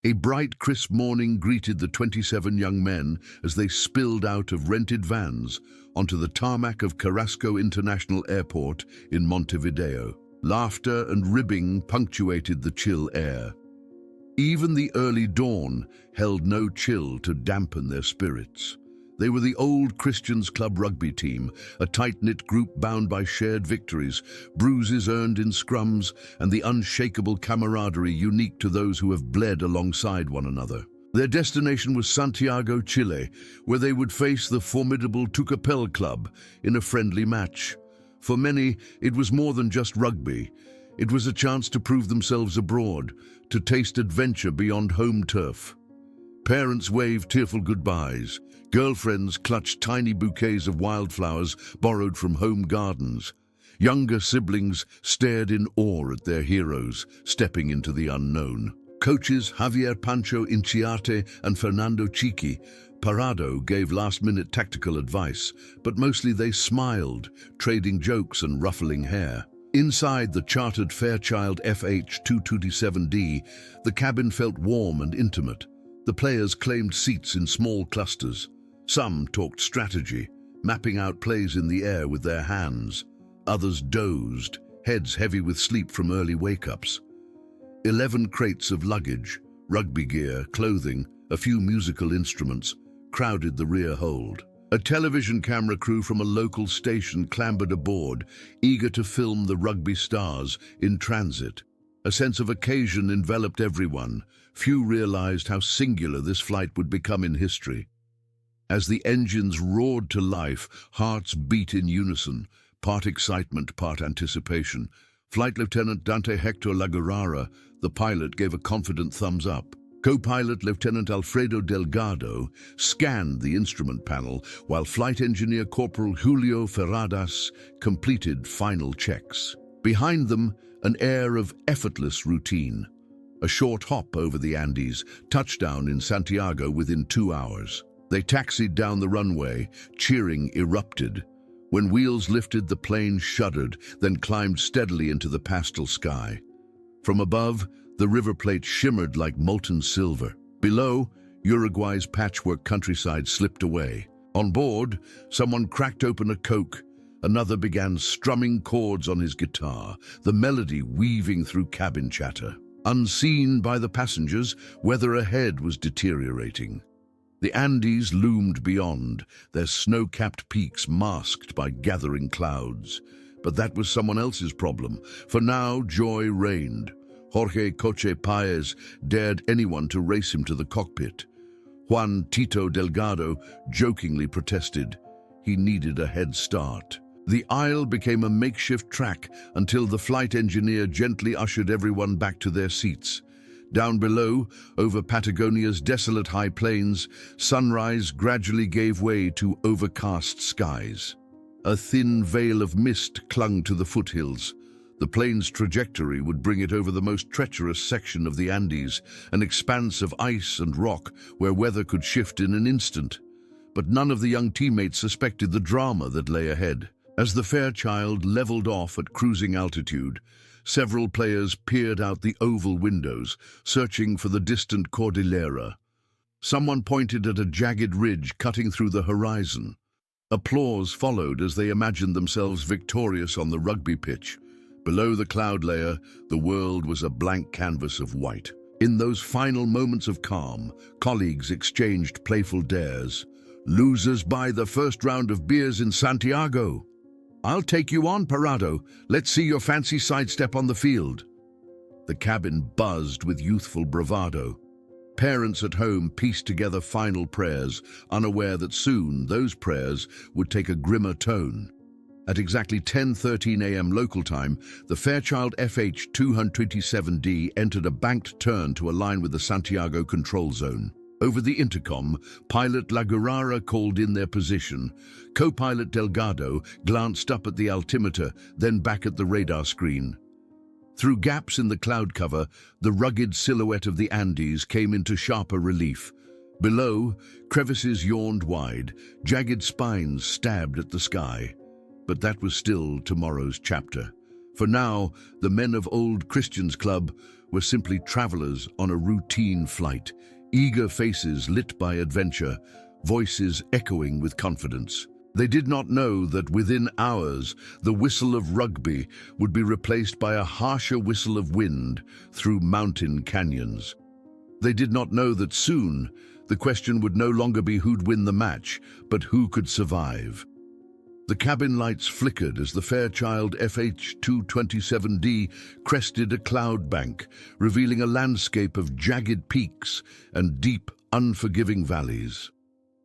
A bright, crisp morning greeted the 27 young men as they spilled out of rented vans onto the tarmac of Carrasco International Airport in Montevideo. Laughter and ribbing punctuated the chill air. Even the early dawn held no chill to dampen their spirits. They were the old Christians Club rugby team, a tight-knit group bound by shared victories, bruises earned in scrums, and the unshakable camaraderie unique to those who have bled alongside one another. Their destination was Santiago, Chile, where they would face the formidable Tucapel Club in a friendly match. For many, it was more than just rugby. It was a chance to prove themselves abroad, to taste adventure beyond home turf. Parents waved tearful goodbyes. Girlfriends clutched tiny bouquets of wildflowers borrowed from home gardens. Younger siblings stared in awe at their heroes, stepping into the unknown. Coaches Javier Pancho Inciarte and Fernando Chiqui Parado gave last-minute tactical advice, but mostly they smiled, trading jokes and ruffling hair. Inside the chartered Fairchild FH227D, the cabin felt warm and intimate. The players claimed seats in small clusters. Some talked strategy, mapping out plays in the air with their hands. Others dozed, heads heavy with sleep from early wake-ups. 11 crates of luggage, rugby gear, clothing, a few musical instruments, crowded the rear hold. A television camera crew from a local station clambered aboard, eager to film the rugby stars in transit. A sense of occasion enveloped everyone. Few realized how singular this flight would become in history. As the engines roared to life, hearts beat in unison, part excitement, part anticipation. Flight Lieutenant Dante Hector Lagarara, the pilot, gave a confident thumbs up. Co-pilot Lieutenant Alfredo Delgado scanned the instrument panel, while Flight Engineer Corporal Julio Ferradas completed final checks. Behind them, an air of effortless routine. A short hop over the Andes, touchdown in Santiago within 2 hours. They taxied down the runway, cheering erupted. When wheels lifted, the plane shuddered, then climbed steadily into the pastel sky. From above, the river plate shimmered like molten silver. Below, Uruguay's patchwork countryside slipped away. On board, someone cracked open a Coke. Another began strumming chords on his guitar, the melody weaving through cabin chatter. Unseen by the passengers, weather ahead was deteriorating. The Andes loomed beyond, their snow-capped peaks masked by gathering clouds. But that was someone else's problem, for now joy reigned. Jorge Coche Paez dared anyone to race him to the cockpit. Juan Tito Delgado jokingly protested. He needed a head start. The aisle became a makeshift track until the flight engineer gently ushered everyone back to their seats. Down below, over Patagonia's desolate high plains, sunrise gradually gave way to overcast skies. A thin veil of mist clung to the foothills. The plane's trajectory would bring it over the most treacherous section of the Andes, an expanse of ice and rock where weather could shift in an instant. But none of the young teammates suspected the drama that lay ahead. As the Fairchild leveled off at cruising altitude, several players peered out the oval windows, searching for the distant Cordillera. Someone pointed at a jagged ridge cutting through the horizon. Applause followed as they imagined themselves victorious on the rugby pitch. Below the cloud layer, the world was a blank canvas of white. In those final moments of calm, colleagues exchanged playful dares. "Losers buy the first round of beers in Santiago." "I'll take you on, Parado. Let's see your fancy sidestep on the field." The cabin buzzed with youthful bravado. Parents at home pieced together final prayers, unaware that soon those prayers would take a grimmer tone. At exactly 10:13 a.m. local time, the Fairchild FH227D entered a banked turn to align with the Santiago control zone. Over the intercom, pilot Lagarara called in their position. Co-pilot Delgado glanced up at the altimeter, then back at the radar screen. Through gaps in the cloud cover, the rugged silhouette of the Andes came into sharper relief. Below, crevices yawned wide, jagged spines stabbed at the sky. But that was still tomorrow's chapter. For now, the men of Old Christians Club were simply travelers on a routine flight, eager faces lit by adventure, voices echoing with confidence. They did not know that within hours, the whistle of rugby would be replaced by a harsher whistle of wind through mountain canyons. They did not know that soon, the question would no longer be who'd win the match, but who could survive. The cabin lights flickered as the Fairchild FH-227D crested a cloud bank, revealing a landscape of jagged peaks and deep, unforgiving valleys.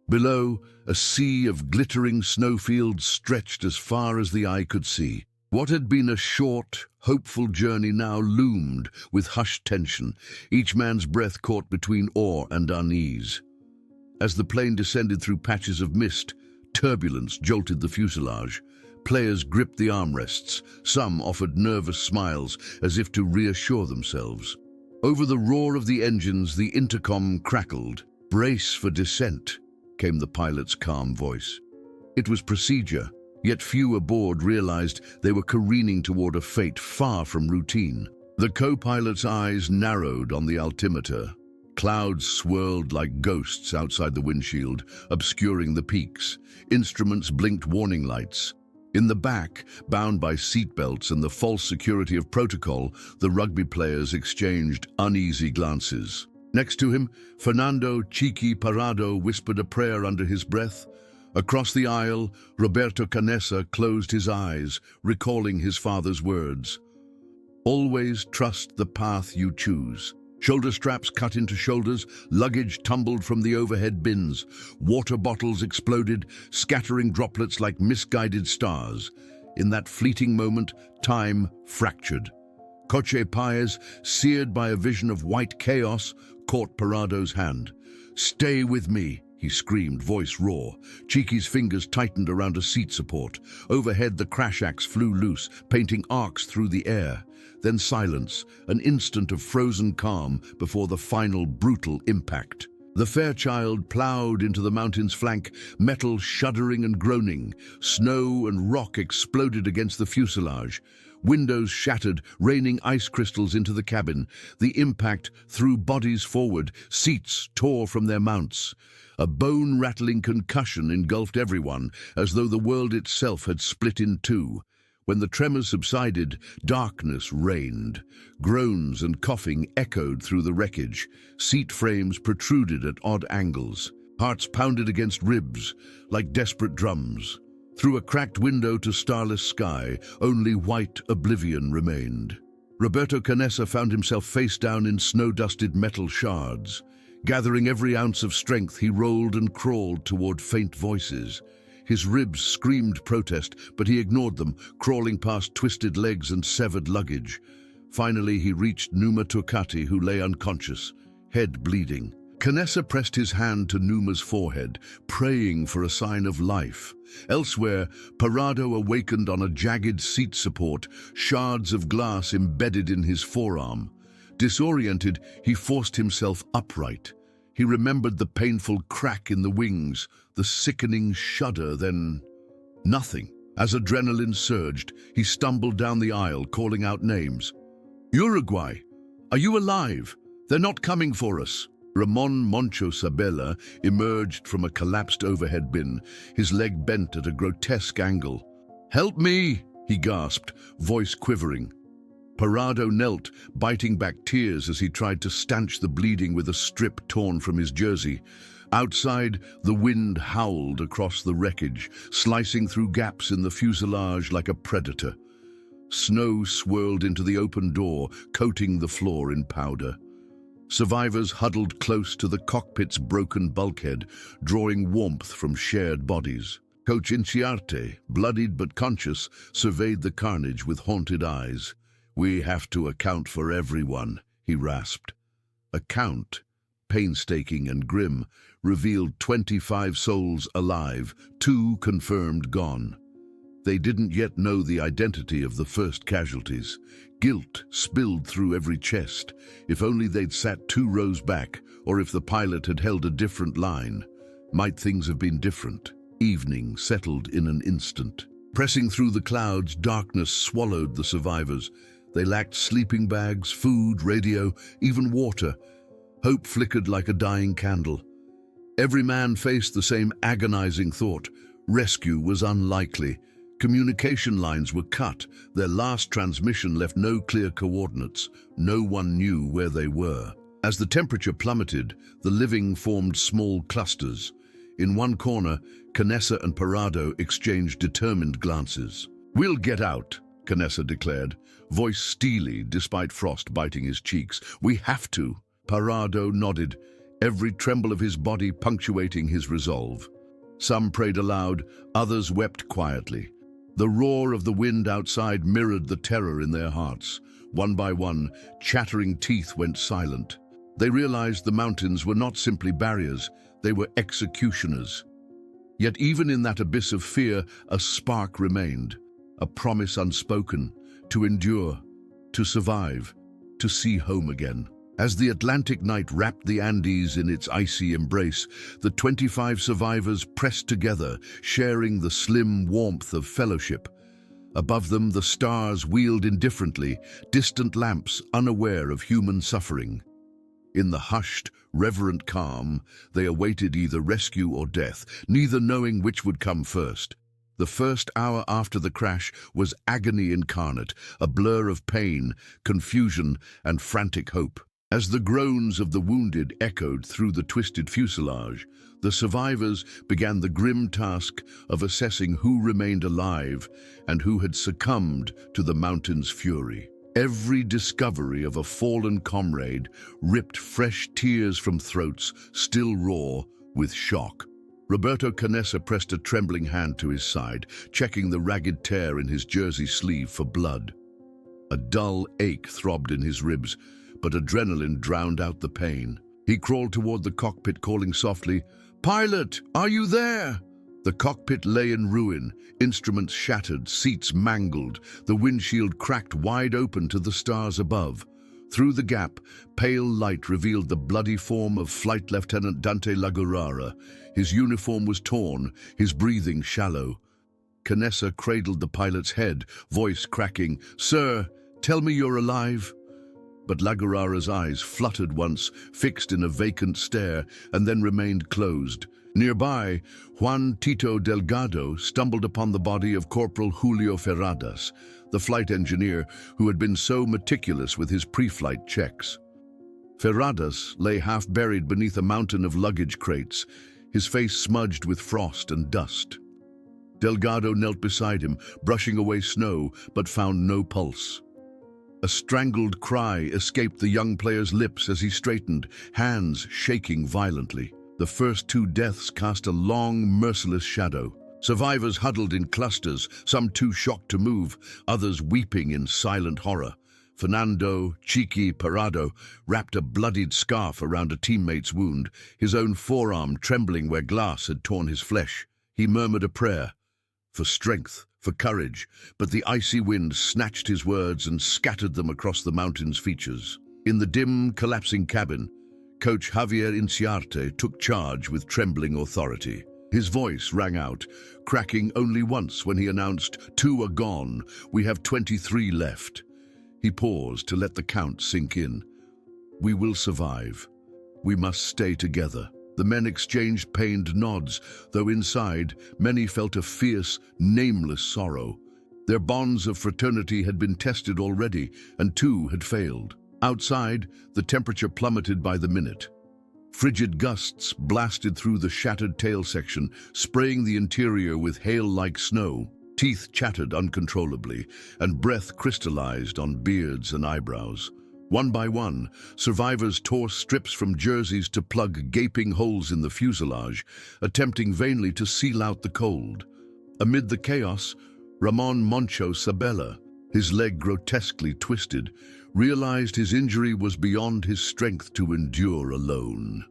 Below, a sea of glittering snowfields stretched as far as the eye could see. What had been a short, hopeful journey now loomed with hushed tension, each man's breath caught between awe and unease. As the plane descended through patches of mist, turbulence jolted the fuselage. Players gripped the armrests. Some offered nervous smiles as if to reassure themselves. Over the roar of the engines, the intercom crackled. "Brace for descent," came the pilot's calm voice. It was procedure, yet few aboard realized they were careening toward a fate far from routine. The co-pilot's eyes narrowed on the altimeter. Clouds swirled like ghosts outside the windshield, obscuring the peaks. Instruments blinked warning lights. In the back, bound by seatbelts and the false security of protocol, the rugby players exchanged uneasy glances. Next to him, Fernando "Chiqui" Parrado whispered a prayer under his breath. Across the aisle, Roberto Canessa closed his eyes, recalling his father's words. "Always trust the path you choose." Shoulder straps cut into shoulders, luggage tumbled from the overhead bins. Water bottles exploded, scattering droplets like misguided stars. In that fleeting moment, time fractured. Coche Paez, seared by a vision of white chaos, caught Parrado's hand. "Stay with me," he screamed, voice raw. Cheeky's fingers tightened around a seat support. Overhead, the crash axe flew loose, painting arcs through the air. Then silence, an instant of frozen calm before the final brutal impact. The Fairchild plowed into the mountain's flank, metal shuddering and groaning. Snow and rock exploded against the fuselage. Windows shattered, raining ice crystals into the cabin. The impact threw bodies forward, seats tore from their mounts. A bone-rattling concussion engulfed everyone, as though the world itself had split in two. When the tremors subsided, darkness reigned. Groans and coughing echoed through the wreckage. Seat frames protruded at odd angles. Hearts pounded against ribs, like desperate drums. Through a cracked window to starless sky, only white oblivion remained. Roberto Canessa found himself face down in snow-dusted metal shards. Gathering every ounce of strength, he rolled and crawled toward faint voices. His ribs screamed protest, but he ignored them, crawling past twisted legs and severed luggage. Finally, he reached Numa Turcati, who lay unconscious, head bleeding. Canessa pressed his hand to Numa's forehead, praying for a sign of life. Elsewhere, Parrado awakened on a jagged seat support, shards of glass embedded in his forearm. Disoriented, he forced himself upright. He remembered the painful crack in the wings, the sickening shudder, then nothing. As adrenaline surged, he stumbled down the aisle, calling out names. "Uruguay! Are you alive? They're not coming for us." Ramon Moncho Sabella emerged from a collapsed overhead bin, his leg bent at a grotesque angle. "Help me!" he gasped, voice quivering. Parrado knelt, biting back tears as he tried to stanch the bleeding with a strip torn from his jersey. Outside, the wind howled across the wreckage, slicing through gaps in the fuselage like a predator. Snow swirled into the open door, coating the floor in powder. Survivors huddled close to the cockpit's broken bulkhead, drawing warmth from shared bodies. Coach Inciarte, bloodied but conscious, surveyed the carnage with haunted eyes. "We have to account for everyone," he rasped. A count, painstaking and grim, revealed 25 souls alive, 2 confirmed gone. They didn't yet know the identity of the first casualties. Guilt spilled through every chest. If only they'd sat 2 rows back, or if the pilot had held a different line. Might things have been different? Evening settled in an instant. Pressing through the clouds, darkness swallowed the survivors. They lacked sleeping bags, food, radio, even water. Hope flickered like a dying candle. Every man faced the same agonizing thought. Rescue was unlikely. Communication lines were cut. Their last transmission left no clear coordinates. No one knew where they were. As the temperature plummeted, the living formed small clusters. In one corner, Canessa and Parado exchanged determined glances. "We'll get out," Canessa declared, voice steely despite frost biting his cheeks. "We have to." Parado nodded, every tremble of his body punctuating his resolve. Some prayed aloud, others wept quietly. The roar of the wind outside mirrored the terror in their hearts. One by one, chattering teeth went silent. They realized the mountains were not simply barriers, they were executioners. Yet even in that abyss of fear, a spark remained, a promise unspoken, to endure, to survive, to see home again. As the Atlantic night wrapped the Andes in its icy embrace, the 25 survivors pressed together, sharing the slim warmth of fellowship. Above them, the stars wheeled indifferently, distant lamps unaware of human suffering. In the hushed, reverent calm, they awaited either rescue or death, neither knowing which would come first. The first hour after the crash was agony incarnate, a blur of pain, confusion, and frantic hope. As the groans of the wounded echoed through the twisted fuselage, the survivors began the grim task of assessing who remained alive and who had succumbed to the mountain's fury. Every discovery of a fallen comrade ripped fresh tears from throats still raw with shock. Roberto Canessa pressed a trembling hand to his side, checking the ragged tear in his jersey sleeve for blood. A dull ache throbbed in his ribs, but adrenaline drowned out the pain. He crawled toward the cockpit, calling softly, "Pilot, are you there?" The cockpit lay in ruin, instruments shattered, seats mangled, the windshield cracked wide open to the stars above. Through the gap, pale light revealed the bloody form of Flight Lieutenant Dante Lagurara. His uniform was torn, his breathing shallow. Canessa cradled the pilot's head, voice cracking, "Sir, tell me you're alive." But Lagurara's eyes fluttered once, fixed in a vacant stare, and then remained closed. Nearby, Juan Tito Delgado stumbled upon the body of Corporal Julio Ferradas, the flight engineer who had been so meticulous with his pre-flight checks. Ferradas lay half-buried beneath a mountain of luggage crates, his face smudged with frost and dust. Delgado knelt beside him, brushing away snow, but found no pulse. A strangled cry escaped the young player's lips as he straightened, hands shaking violently. The first two deaths cast a long, merciless shadow. Survivors huddled in clusters, some too shocked to move, others weeping in silent horror. Fernando Chiqui Parado wrapped a bloodied scarf around a teammate's wound, his own forearm trembling where glass had torn his flesh. He murmured a prayer for strength, for courage, but the icy wind snatched his words and scattered them across the mountain's features. In the dim, collapsing cabin, Coach Javier Inciarte took charge with trembling authority. His voice rang out, cracking only once when he announced, "2 are gone, we have 23 left." He paused to let the count sink in. "We will survive. We must stay together." The men exchanged pained nods, though inside, many felt a fierce, nameless sorrow. Their bonds of fraternity had been tested already, and 2 had failed. Outside, the temperature plummeted by the minute. Frigid gusts blasted through the shattered tail section, spraying the interior with hail-like snow. Teeth chattered uncontrollably, and breath crystallized on beards and eyebrows. One by one, survivors tore strips from jerseys to plug gaping holes in the fuselage, attempting vainly to seal out the cold. Amid the chaos, Ramon Moncho Sabella, his leg grotesquely twisted, realized his injury was beyond his strength to endure alone.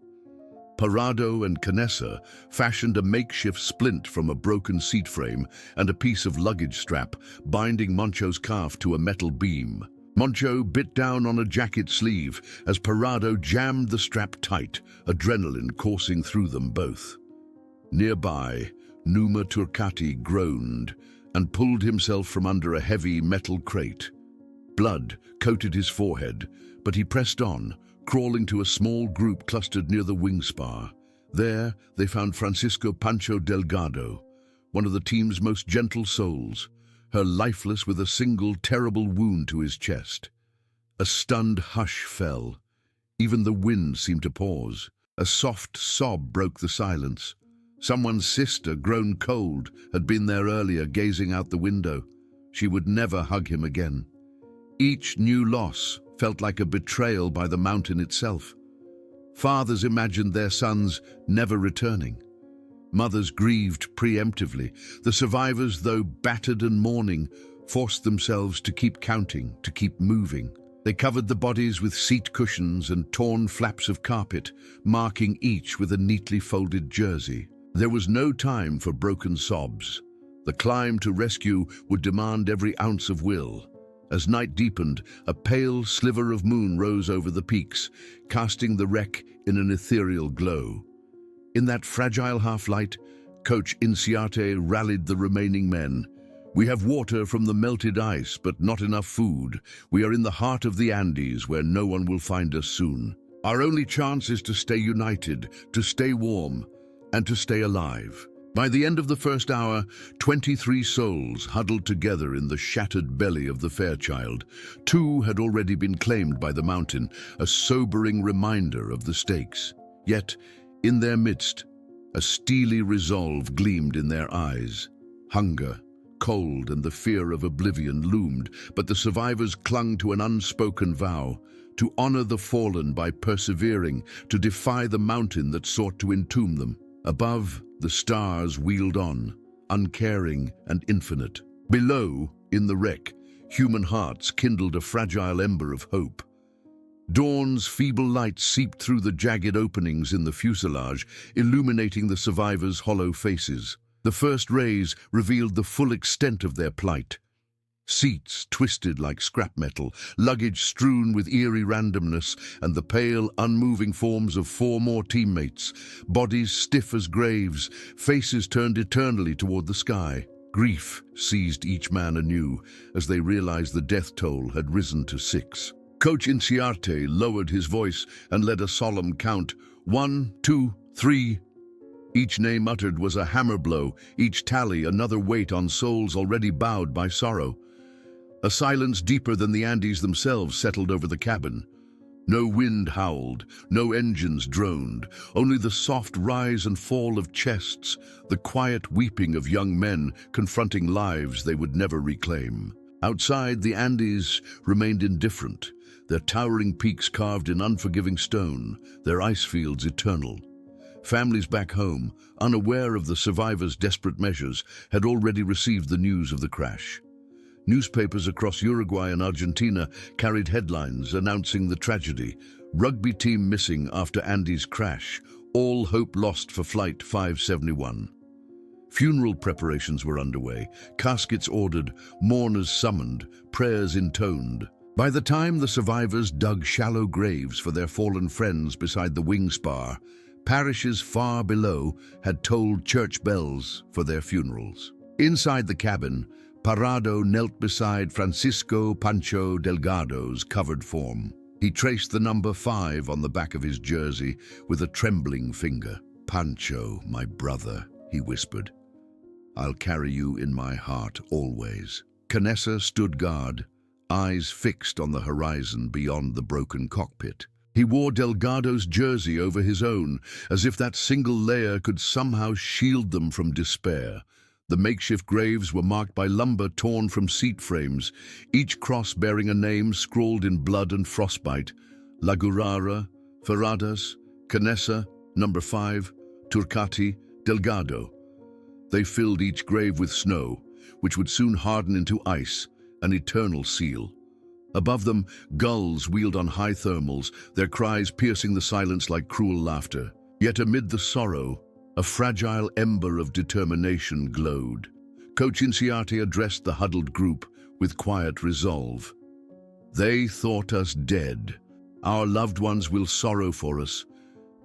Parado and Canessa fashioned a makeshift splint from a broken seat frame and a piece of luggage strap, binding Moncho's calf to a metal beam. Moncho bit down on a jacket sleeve as Parado jammed the strap tight, adrenaline coursing through them both. Nearby, Numa Turcati groaned and pulled himself from under a heavy metal crate. Blood coated his forehead, but he pressed on, crawling to a small group clustered near the wing spar. There, they found Francisco Pancho Delgado, one of the team's most gentle souls, her lifeless with a single terrible wound to his chest. A stunned hush fell. Even the wind seemed to pause. A soft sob broke the silence. Someone's sister, grown cold, had been there earlier, gazing out the window. She would never hug him again. Each new loss felt like a betrayal by the mountain itself. Fathers imagined their sons never returning. Mothers grieved preemptively. The survivors, though battered and mourning, forced themselves to keep counting, to keep moving. They covered the bodies with seat cushions and torn flaps of carpet, marking each with a neatly folded jersey. There was no time for broken sobs. The climb to rescue would demand every ounce of will. As night deepened, a pale sliver of moon rose over the peaks, casting the wreck in an ethereal glow. In that fragile half-light, Coach Inciarte rallied the remaining men. "We have water from the melted ice, but not enough food. We are in the heart of the Andes, where no one will find us soon. Our only chance is to stay united, to stay warm, and to stay alive." By the end of the first hour, 23 souls huddled together in the shattered belly of the Fairchild. 2 had already been claimed by the mountain, a sobering reminder of the stakes. Yet, in their midst, a steely resolve gleamed in their eyes. Hunger, cold, and the fear of oblivion loomed, but the survivors clung to an unspoken vow: to honor the fallen by persevering, to defy the mountain that sought to entomb them. Above, the stars wheeled on, uncaring and infinite. Below, in the wreck, human hearts kindled a fragile ember of hope. Dawn's feeble light seeped through the jagged openings in the fuselage, illuminating the survivors' hollow faces. The first rays revealed the full extent of their plight. Seats twisted like scrap metal, luggage strewn with eerie randomness, and the pale, unmoving forms of 4 more teammates, bodies stiff as graves, faces turned eternally toward the sky. Grief seized each man anew as they realized the death toll had risen to 6. Coach Inciarte lowered his voice and led a solemn count. 1, 2, 3. Each name uttered was a hammer blow, each tally another weight on souls already bowed by sorrow. A silence deeper than the Andes themselves settled over the cabin. No wind howled, no engines droned, only the soft rise and fall of chests, the quiet weeping of young men confronting lives they would never reclaim. Outside, the Andes remained indifferent, their towering peaks carved in unforgiving stone, their ice fields eternal. Families back home, unaware of the survivors' desperate measures, had already received the news of the crash. Newspapers across Uruguay and Argentina carried headlines announcing the tragedy. Rugby team missing after Andes crash. All hope lost for Flight 571. Funeral preparations were underway, caskets ordered, mourners summoned, prayers intoned. By the time the survivors dug shallow graves for their fallen friends beside the wing spar, parishes far below had tolled church bells for their funerals. Inside the cabin, Parado knelt beside Francisco Pancho Delgado's covered form. He traced the number 5 on the back of his jersey with a trembling finger. "Pancho, my brother," he whispered. "I'll carry you in my heart always." Canessa stood guard, eyes fixed on the horizon beyond the broken cockpit. He wore Delgado's jersey over his own, as if that single layer could somehow shield them from despair. The makeshift graves were marked by lumber torn from seat frames, each cross bearing a name scrawled in blood and frostbite: La Gurara, Ferradas, Canessa, number 5, Turcati, Delgado. They filled each grave with snow, which would soon harden into ice, an eternal seal. Above them, gulls wheeled on high thermals, their cries piercing the silence like cruel laughter. Yet amid the sorrow, a fragile ember of determination glowed. Coach Inciarte addressed the huddled group with quiet resolve. "They thought us dead. Our loved ones will sorrow for us,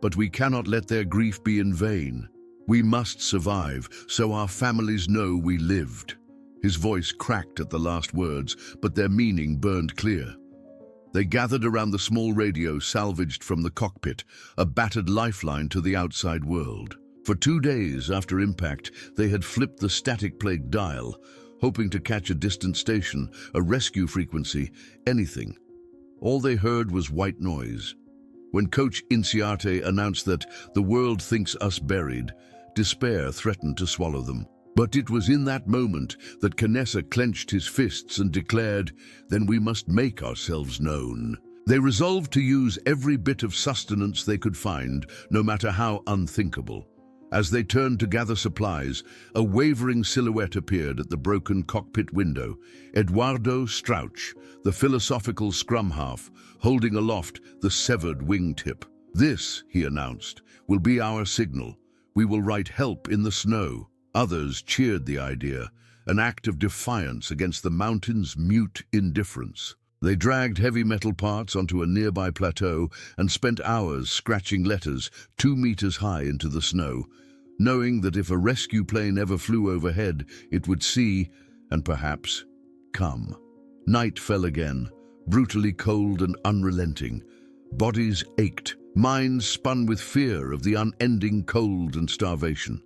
but we cannot let their grief be in vain. We must survive, so our families know we lived." His voice cracked at the last words, but their meaning burned clear. They gathered around the small radio salvaged from the cockpit, a battered lifeline to the outside world. For 2 days after impact, they had flipped the static plague dial, hoping to catch a distant station, a rescue frequency, anything. All they heard was white noise. When Coach Inciarte announced that the world thinks us buried, despair threatened to swallow them. But it was in that moment that Canessa clenched his fists and declared, "Then we must make ourselves known." They resolved to use every bit of sustenance they could find, no matter how unthinkable. As they turned to gather supplies, a wavering silhouette appeared at the broken cockpit window. Eduardo Strauch, the philosophical scrum half, holding aloft the severed wingtip. "This," he announced, "will be our signal. We will write help in the snow." Others cheered the idea, an act of defiance against the mountain's mute indifference. They dragged heavy metal parts onto a nearby plateau and spent hours scratching letters 2 meters high into the snow, knowing that if a rescue plane ever flew overhead, it would see, and perhaps, come. Night fell again, brutally cold and unrelenting. Bodies ached, minds spun with fear of the unending cold and starvation.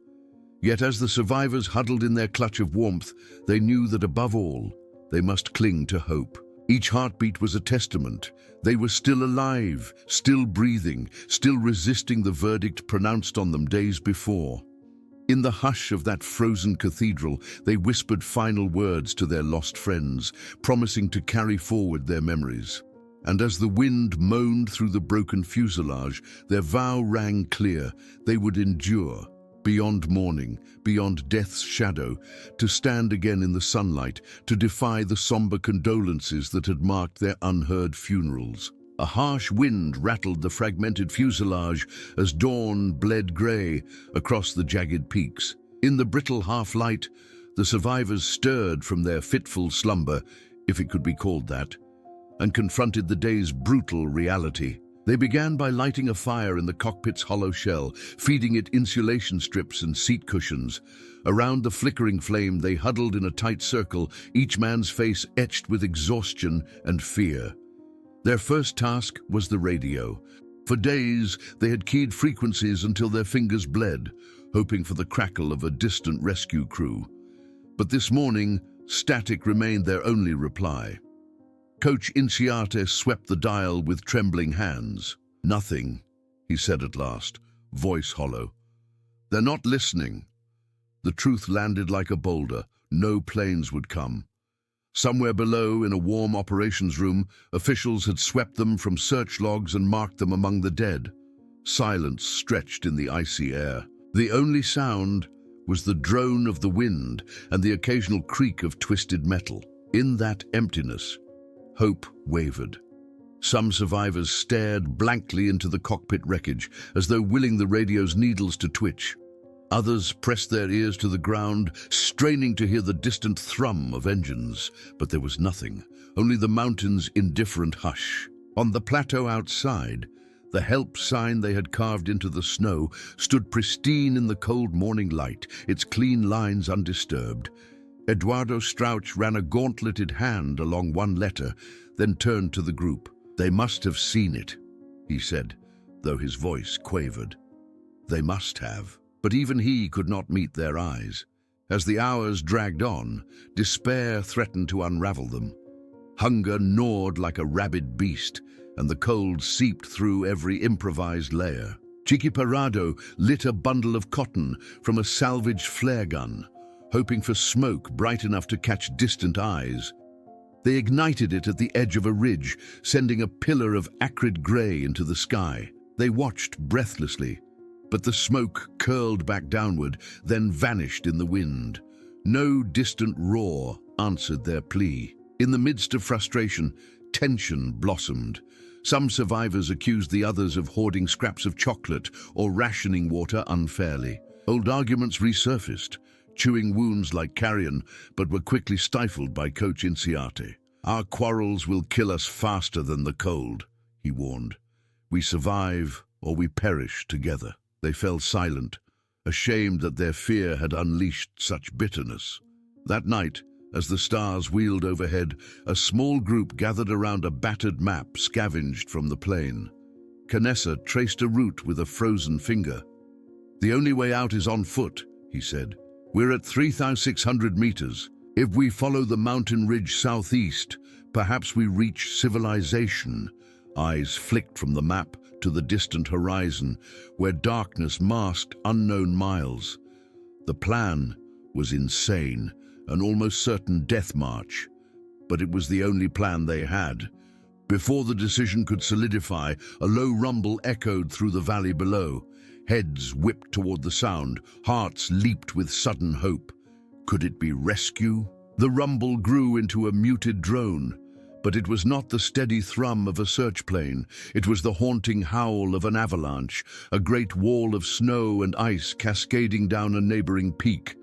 Yet as the survivors huddled in their clutch of warmth, they knew that above all, they must cling to hope. Each heartbeat was a testament. They were still alive, still breathing, still resisting the verdict pronounced on them days before. In the hush of that frozen cathedral, they whispered final words to their lost friends, promising to carry forward their memories. And as the wind moaned through the broken fuselage, their vow rang clear: they would endure, beyond mourning, beyond death's shadow, to stand again in the sunlight, to defy the somber condolences that had marked their unheard funerals. A harsh wind rattled the fragmented fuselage as dawn bled grey across the jagged peaks. In the brittle half-light, the survivors stirred from their fitful slumber, if it could be called that, and confronted the day's brutal reality. They began by lighting a fire in the cockpit's hollow shell, feeding it insulation strips and seat cushions. Around the flickering flame, they huddled in a tight circle, each man's face etched with exhaustion and fear. Their first task was the radio. For days, they had keyed frequencies until their fingers bled, hoping for the crackle of a distant rescue crew. But this morning, static remained their only reply. Coach Inciarte swept the dial with trembling hands. "Nothing," he said at last, voice hollow. "They're not listening." The truth landed like a boulder. No planes would come. Somewhere below, in a warm operations room, officials had swept them from search logs and marked them among the dead. Silence stretched in the icy air. The only sound was the drone of the wind and the occasional creak of twisted metal. In that emptiness, hope wavered. Some survivors stared blankly into the cockpit wreckage, as though willing the radio's needles to twitch. Others pressed their ears to the ground, straining to hear the distant thrum of engines. But there was nothing, only the mountain's indifferent hush. On the plateau outside, the help sign they had carved into the snow stood pristine in the cold morning light, its clean lines undisturbed. Eduardo Strauch ran a gauntleted hand along one letter, then turned to the group. "They must have seen it," he said, though his voice quavered. They must have. But even he could not meet their eyes. As the hours dragged on, despair threatened to unravel them. Hunger gnawed like a rabid beast, and the cold seeped through every improvised layer. Chiqui Parado lit a bundle of cotton from a salvaged flare gun, hoping for smoke bright enough to catch distant eyes. They ignited it at the edge of a ridge, sending a pillar of acrid grey into the sky. They watched breathlessly, but the smoke curled back downward, then vanished in the wind. No distant roar answered their plea. In the midst of frustration, tension blossomed. Some survivors accused the others of hoarding scraps of chocolate or rationing water unfairly. Old arguments resurfaced, chewing wounds like carrion, but were quickly stifled by Coach Inciarte. "Our quarrels will kill us faster than the cold," he warned. "We survive or we perish together." They fell silent, ashamed that their fear had unleashed such bitterness. That night, As the stars wheeled overhead, a small group gathered around a battered map scavenged from the plane. Canessa traced a route with a frozen finger. "The only way out is on foot," he said. "We're at 3,600 meters. If we follow the mountain ridge southeast, perhaps we reach civilization." Eyes flicked from the map to the distant horizon, where darkness masked unknown miles. The plan was insane, an almost certain death march. But it was the only plan they had. Before the decision could solidify, a low rumble echoed through the valley below. Heads whipped toward the sound, hearts leaped with sudden hope. Could it be rescue? The rumble grew into a muted drone, but it was not the steady thrum of a search plane. It was the haunting howl of an avalanche, a great wall of snow and ice cascading down a neighboring peak.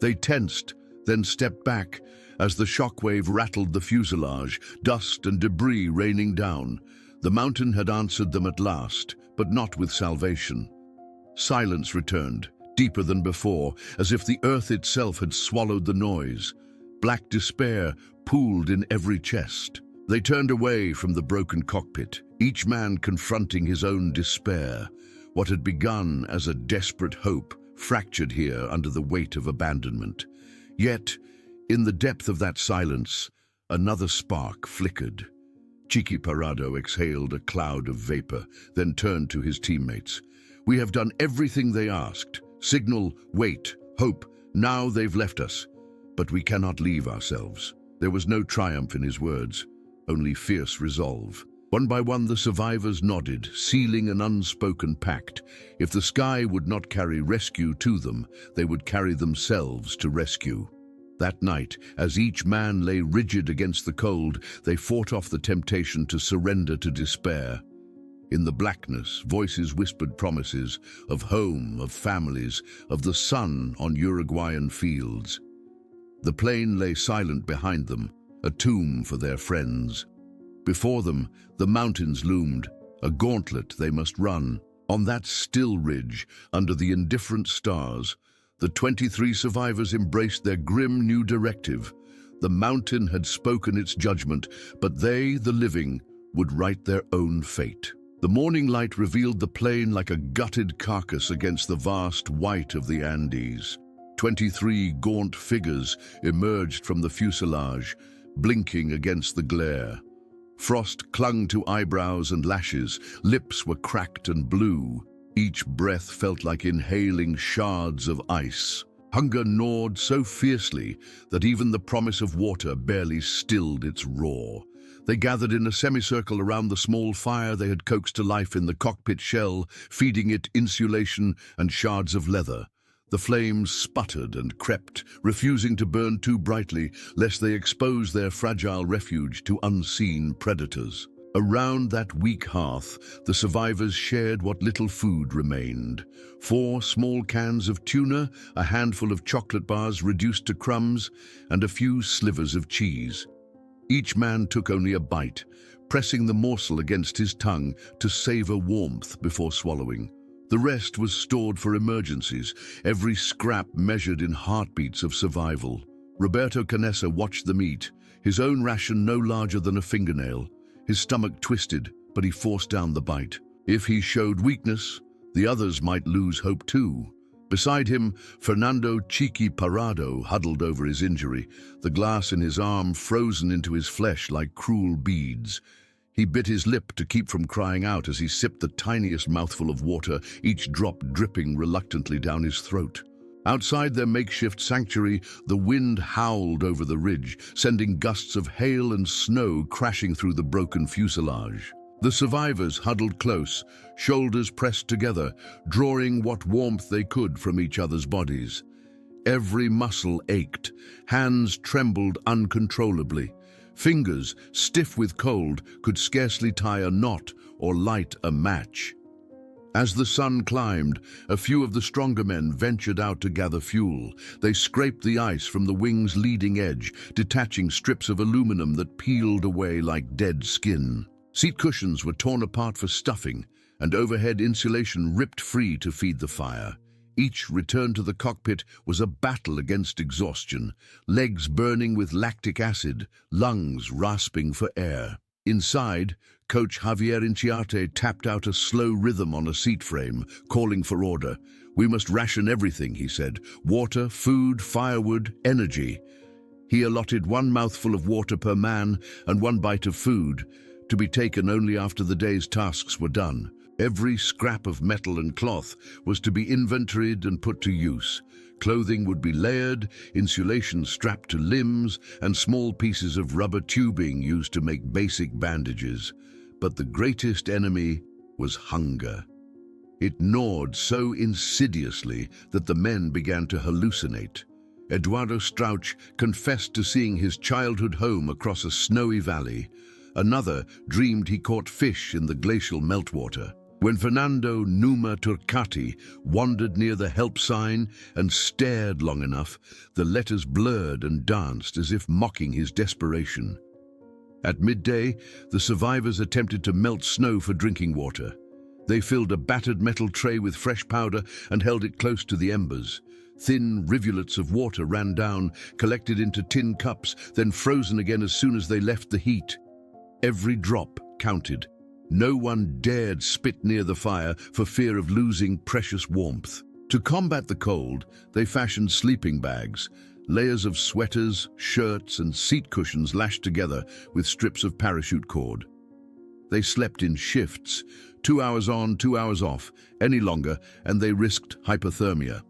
They tensed, then stepped back as the shockwave rattled the fuselage, dust and debris raining down. The mountain had answered them at last, but not with salvation. Silence returned, deeper than before, as if the earth itself had swallowed the noise. Black despair pooled in every chest. They turned away from the broken cockpit, each man confronting his own despair. What had begun as a desperate hope fractured here under the weight of abandonment. Yet, in the depth of that silence, another spark flickered. Chiqui Parado exhaled a cloud of vapor, then turned to his teammates. "We have done everything they asked. Signal, wait, hope. Now they've left us. But we cannot leave ourselves." There was no triumph in his words, only fierce resolve. One by one the survivors nodded, sealing an unspoken pact. If the sky would not carry rescue to them, they would carry themselves to rescue. That night, as each man lay rigid against the cold, they fought off the temptation to surrender to despair. In the blackness, voices whispered promises of home, of families, of the sun on Uruguayan fields. The plane lay silent behind them, a tomb for their friends. Before them, the mountains loomed, a gauntlet they must run. On that still ridge, under the indifferent stars, the 23 survivors embraced their grim new directive. The mountain had spoken its judgment, but they, the living, would write their own fate. The morning light revealed the plain like a gutted carcass against the vast white of the Andes. 23 gaunt figures emerged from the fuselage, blinking against the glare. Frost clung to eyebrows and lashes, lips were cracked and blue. Each breath felt like inhaling shards of ice. Hunger gnawed so fiercely that even the promise of water barely stilled its roar. They gathered in a semicircle around the small fire they had coaxed to life in the cockpit shell, feeding it insulation and shards of leather. The flames sputtered and crept, refusing to burn too brightly, lest they expose their fragile refuge to unseen predators. Around that weak hearth, the survivors shared what little food remained. 4 small cans of tuna, a handful of chocolate bars reduced to crumbs, and a few slivers of cheese. Each man took only a bite, pressing the morsel against his tongue to savor warmth before swallowing. The rest was stored for emergencies, every scrap measured in heartbeats of survival. Roberto Canessa watched them eat, his own ration no larger than a fingernail. His stomach twisted, but he forced down the bite. If he showed weakness, the others might lose hope too. Beside him, Fernando Chiqui Parado huddled over his injury, the glass in his arm frozen into his flesh like cruel beads. He bit his lip to keep from crying out as he sipped the tiniest mouthful of water, each drop dripping reluctantly down his throat. Outside their makeshift sanctuary, the wind howled over the ridge, sending gusts of hail and snow crashing through the broken fuselage. The survivors huddled close, shoulders pressed together, drawing what warmth they could from each other's bodies. Every muscle ached, hands trembled uncontrollably. Fingers, stiff with cold, could scarcely tie a knot or light a match. As the sun climbed, a few of the stronger men ventured out to gather fuel. They scraped the ice from the wing's leading edge, detaching strips of aluminum that peeled away like dead skin. Seat cushions were torn apart for stuffing, and overhead insulation ripped free to feed the fire. Each return to the cockpit was a battle against exhaustion, legs burning with lactic acid, lungs rasping for air. Inside, Coach Javier Inciarte tapped out a slow rhythm on a seat frame, calling for order. "We must ration everything," he said. "Water, food, firewood, energy." He allotted one mouthful of water per man and one bite of food, to be taken only after the day's tasks were done. Every scrap of metal and cloth was to be inventoried and put to use. Clothing would be layered, insulation strapped to limbs, and small pieces of rubber tubing used to make basic bandages. But the greatest enemy was hunger. It gnawed so insidiously that the men began to hallucinate. Eduardo Strauch confessed to seeing his childhood home across a snowy valley. Another dreamed he caught fish in the glacial meltwater. When Fernando Numa Turcati wandered near the help sign and stared long enough, the letters blurred and danced as if mocking his desperation. At midday, the survivors attempted to melt snow for drinking water. They filled a battered metal tray with fresh powder and held it close to the embers. Thin rivulets of water ran down, collected into tin cups, then frozen again as soon as they left the heat. Every drop counted. No one dared spit near the fire for fear of losing precious warmth. To combat the cold, they fashioned sleeping bags, layers of sweaters, shirts, and seat cushions lashed together with strips of parachute cord. They slept in shifts, 2 hours on, 2 hours off. Any longer, and they risked hypothermia.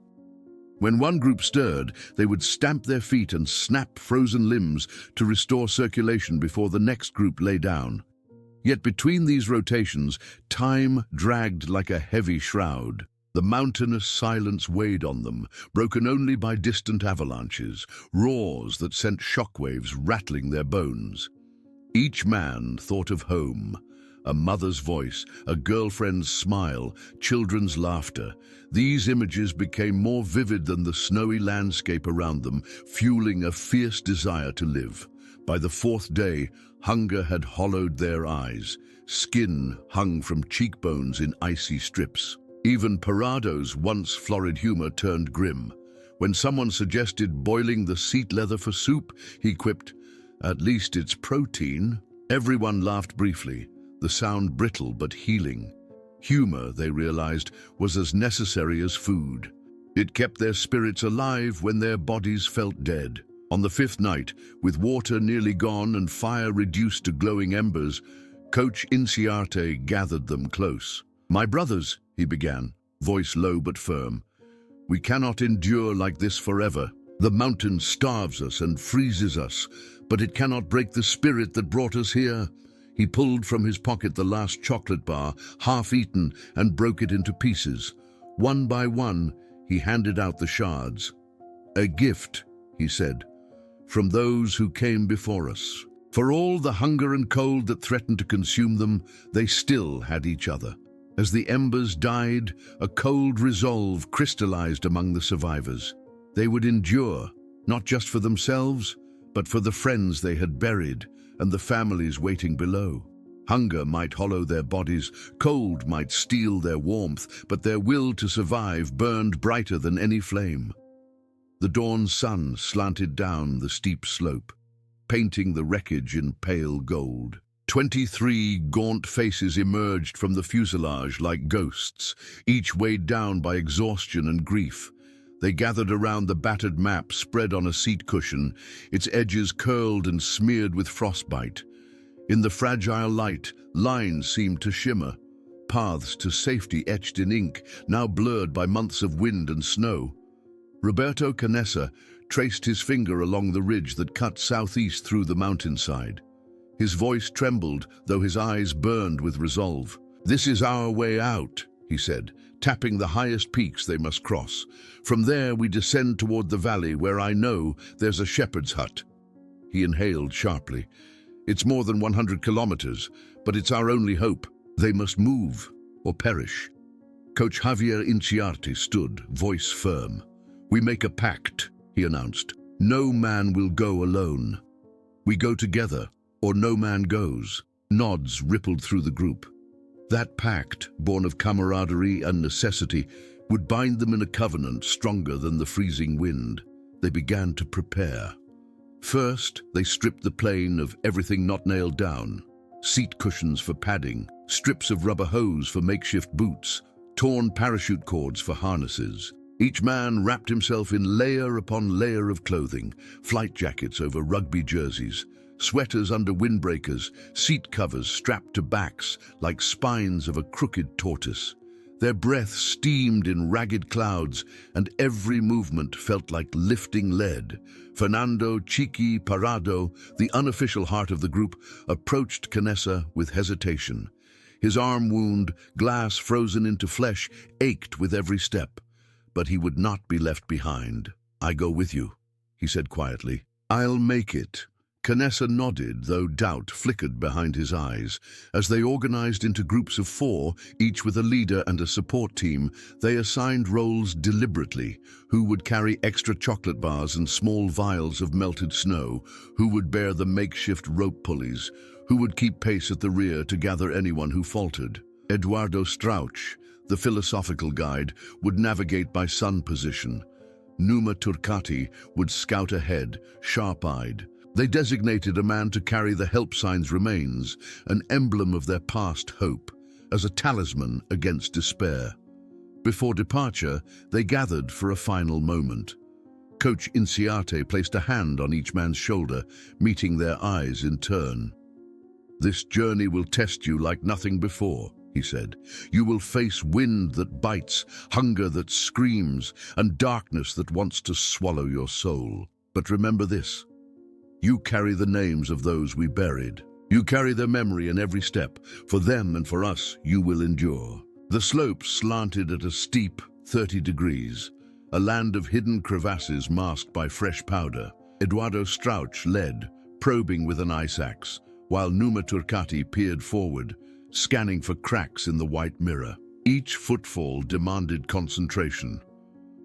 When one group stirred, they would stamp their feet and snap frozen limbs to restore circulation before the next group lay down. Yet between these rotations, time dragged like a heavy shroud. The mountainous silence weighed on them, broken only by distant avalanches, roars that sent shockwaves rattling their bones. Each man thought of home, a mother's voice, a girlfriend's smile, children's laughter. These images became more vivid than the snowy landscape around them, fueling a fierce desire to live. By the fourth day, hunger had hollowed their eyes. Skin hung from cheekbones in icy strips. Even Parado's once florid humor turned grim. When someone suggested boiling the seat leather for soup, he quipped, "At least it's protein." Everyone laughed briefly, the sound brittle but healing. Humor, they realized, was as necessary as food. It kept their spirits alive when their bodies felt dead. On the fifth night, with water nearly gone and fire reduced to glowing embers, Coach Inciarte gathered them close. "My brothers," he began, voice low but firm, "we cannot endure like this forever. The mountain starves us and freezes us, but it cannot break the spirit that brought us here." He pulled from his pocket the last chocolate bar, half-eaten, and broke it into pieces. One by one, he handed out the shards. "A gift," he said, "from those who came before us. For all the hunger and cold that threatened to consume them, they still had each other." As the embers died, a cold resolve crystallized among the survivors. They would endure, not just for themselves, but for the friends they had buried and the families waiting below. Hunger might hollow their bodies, cold might steal their warmth, but their will to survive burned brighter than any flame. The dawn sun slanted down the steep slope, painting the wreckage in pale gold. 23 gaunt faces emerged from the fuselage like ghosts, each weighed down by exhaustion and grief. They gathered around the battered map spread on a seat cushion, its edges curled and smeared with frostbite. In the fragile light, lines seemed to shimmer, paths to safety etched in ink, now blurred by months of wind and snow. Roberto Canessa traced his finger along the ridge that cut southeast through the mountainside. His voice trembled, though his eyes burned with resolve. "This is our way out," he said, tapping the highest peaks they must cross. "From there we descend toward the valley where I know there's a shepherd's hut." He inhaled sharply. "It's more than 100 kilometers, but it's our only hope. They must move or perish." Coach Javier Inciarte stood, voice firm. "We make a pact," he announced. "No man will go alone. We go together, or no man goes." Nods rippled through the group. That pact, born of camaraderie and necessity, would bind them in a covenant stronger than the freezing wind. They began to prepare. First, they stripped the plane of everything not nailed down. Seat cushions for padding, strips of rubber hose for makeshift boots, torn parachute cords for harnesses. Each man wrapped himself in layer upon layer of clothing, flight jackets over rugby jerseys, sweaters under windbreakers, seat covers strapped to backs like spines of a crooked tortoise. Their breath steamed in ragged clouds, and every movement felt like lifting lead. Fernando Chiqui Parado, the unofficial heart of the group, approached Canessa with hesitation. His arm wound, glass frozen into flesh, ached with every step. But he would not be left behind. "I go with you," he said quietly. "I'll make it." Canessa nodded, though doubt flickered behind his eyes. As they organized into groups of 4, each with a leader and a support team, they assigned roles deliberately: who would carry extra chocolate bars and small vials of melted snow, who would bear the makeshift rope pulleys, who would keep pace at the rear to gather anyone who faltered. Eduardo Strauch, the philosophical guide, would navigate by sun position. Numa Turcati would scout ahead, sharp-eyed. They designated a man to carry the help sign's remains, an emblem of their past hope, as a talisman against despair. Before departure, they gathered for a final moment. Coach Inciarte placed a hand on each man's shoulder, meeting their eyes in turn. "This journey will test you like nothing before," he said. "You will face wind that bites, hunger that screams, and darkness that wants to swallow your soul. But remember this: you carry the names of those we buried. You carry their memory in every step. For them and for us, you will endure." The slopes slanted at a steep 30 degrees, a land of hidden crevasses masked by fresh powder. Eduardo Strauch led, probing with an ice axe, while Numa Turcati peered forward, scanning for cracks in the white mirror. Each footfall demanded concentration.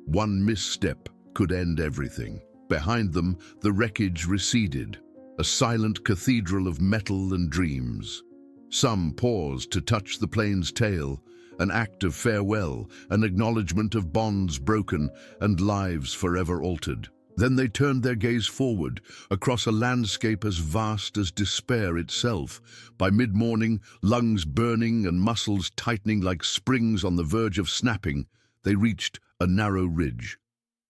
One misstep could end everything. Behind them, the wreckage receded, a silent cathedral of metal and dreams. Some paused to touch the plane's tail, an act of farewell, an acknowledgement of bonds broken and lives forever altered. Then they turned their gaze forward, across a landscape as vast as despair itself. By mid-morning, lungs burning and muscles tightening like springs on the verge of snapping, they reached a narrow ridge.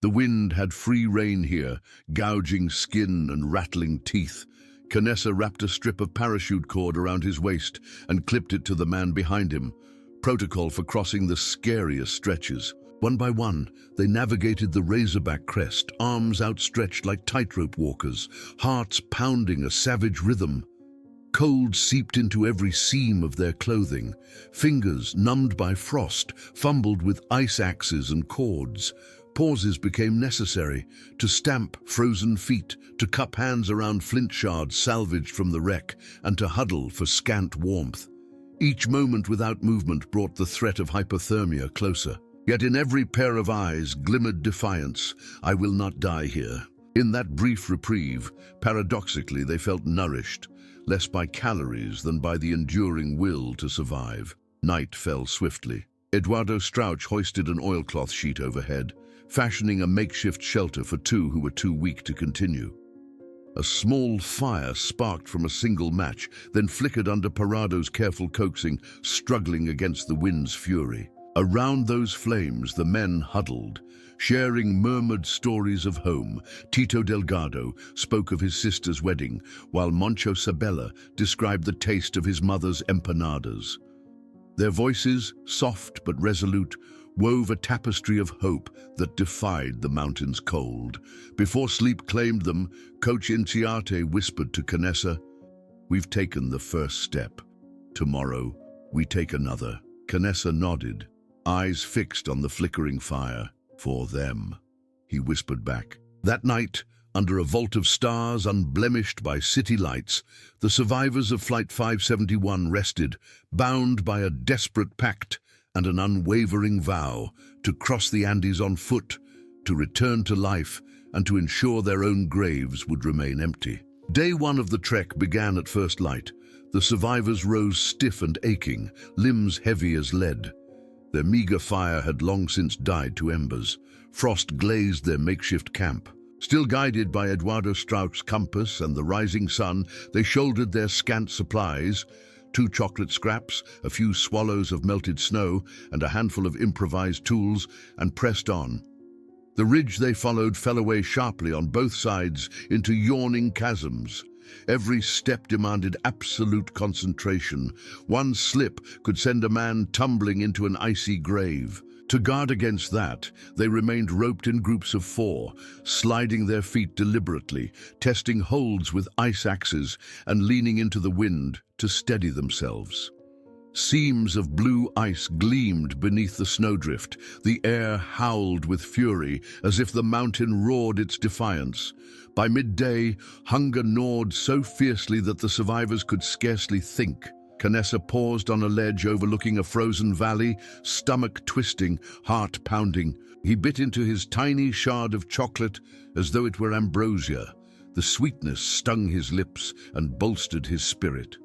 The wind had free rein here, gouging skin and rattling teeth. Canessa wrapped a strip of parachute cord around his waist and clipped it to the man behind him. Protocol for crossing the scariest stretches. One by one, they navigated the razorback crest, arms outstretched like tightrope walkers, hearts pounding a savage rhythm. Cold seeped into every seam of their clothing. Fingers, numbed by frost, fumbled with ice axes and cords. Pauses became necessary, to stamp frozen feet, to cup hands around flint shards salvaged from the wreck, and to huddle for scant warmth. Each moment without movement brought the threat of hypothermia closer. Yet in every pair of eyes glimmered defiance. "I will not die here." In that brief reprieve, paradoxically, they felt nourished, less by calories than by the enduring will to survive. Night fell swiftly. Eduardo Strauch hoisted an oilcloth sheet overhead, fashioning a makeshift shelter for 2 who were too weak to continue. A small fire sparked from a single match, then flickered under Parado's careful coaxing, struggling against the wind's fury. Around those flames, the men huddled, sharing murmured stories of home. Tito Delgado spoke of his sister's wedding, while Moncho Sabella described the taste of his mother's empanadas. Their voices, soft but resolute, wove a tapestry of hope that defied the mountain's cold. Before sleep claimed them, Coach Inciarte whispered to Canessa, "We've taken the first step. Tomorrow, we take another." Canessa nodded, eyes fixed on the flickering fire. "For them," he whispered back. That night, under a vault of stars unblemished by city lights, the survivors of Flight 571 rested, bound by a desperate pact and an unwavering vow to cross the Andes on foot, to return to life, and to ensure their own graves would remain empty. Day 1 of the trek began at first light. The survivors rose stiff and aching, limbs heavy as lead. Their meager fire had long since died to embers. Frost glazed their makeshift camp. Still guided by Eduardo Strauch's compass and the rising sun, they shouldered their scant supplies, 2 chocolate scraps, a few swallows of melted snow, and a handful of improvised tools, and pressed on. The ridge they followed fell away sharply on both sides into yawning chasms. Every step demanded absolute concentration. One slip could send a man tumbling into an icy grave. To guard against that, they remained roped in groups of 4, sliding their feet deliberately, testing holds with ice axes, and leaning into the wind to steady themselves. Seams of blue ice gleamed beneath the snowdrift. The air howled with fury, as if the mountain roared its defiance. By midday, hunger gnawed so fiercely that the survivors could scarcely think. Canessa paused on a ledge overlooking a frozen valley, stomach twisting, heart pounding. He bit into his tiny shard of chocolate as though it were ambrosia. The sweetness stung his lips and bolstered his spirit.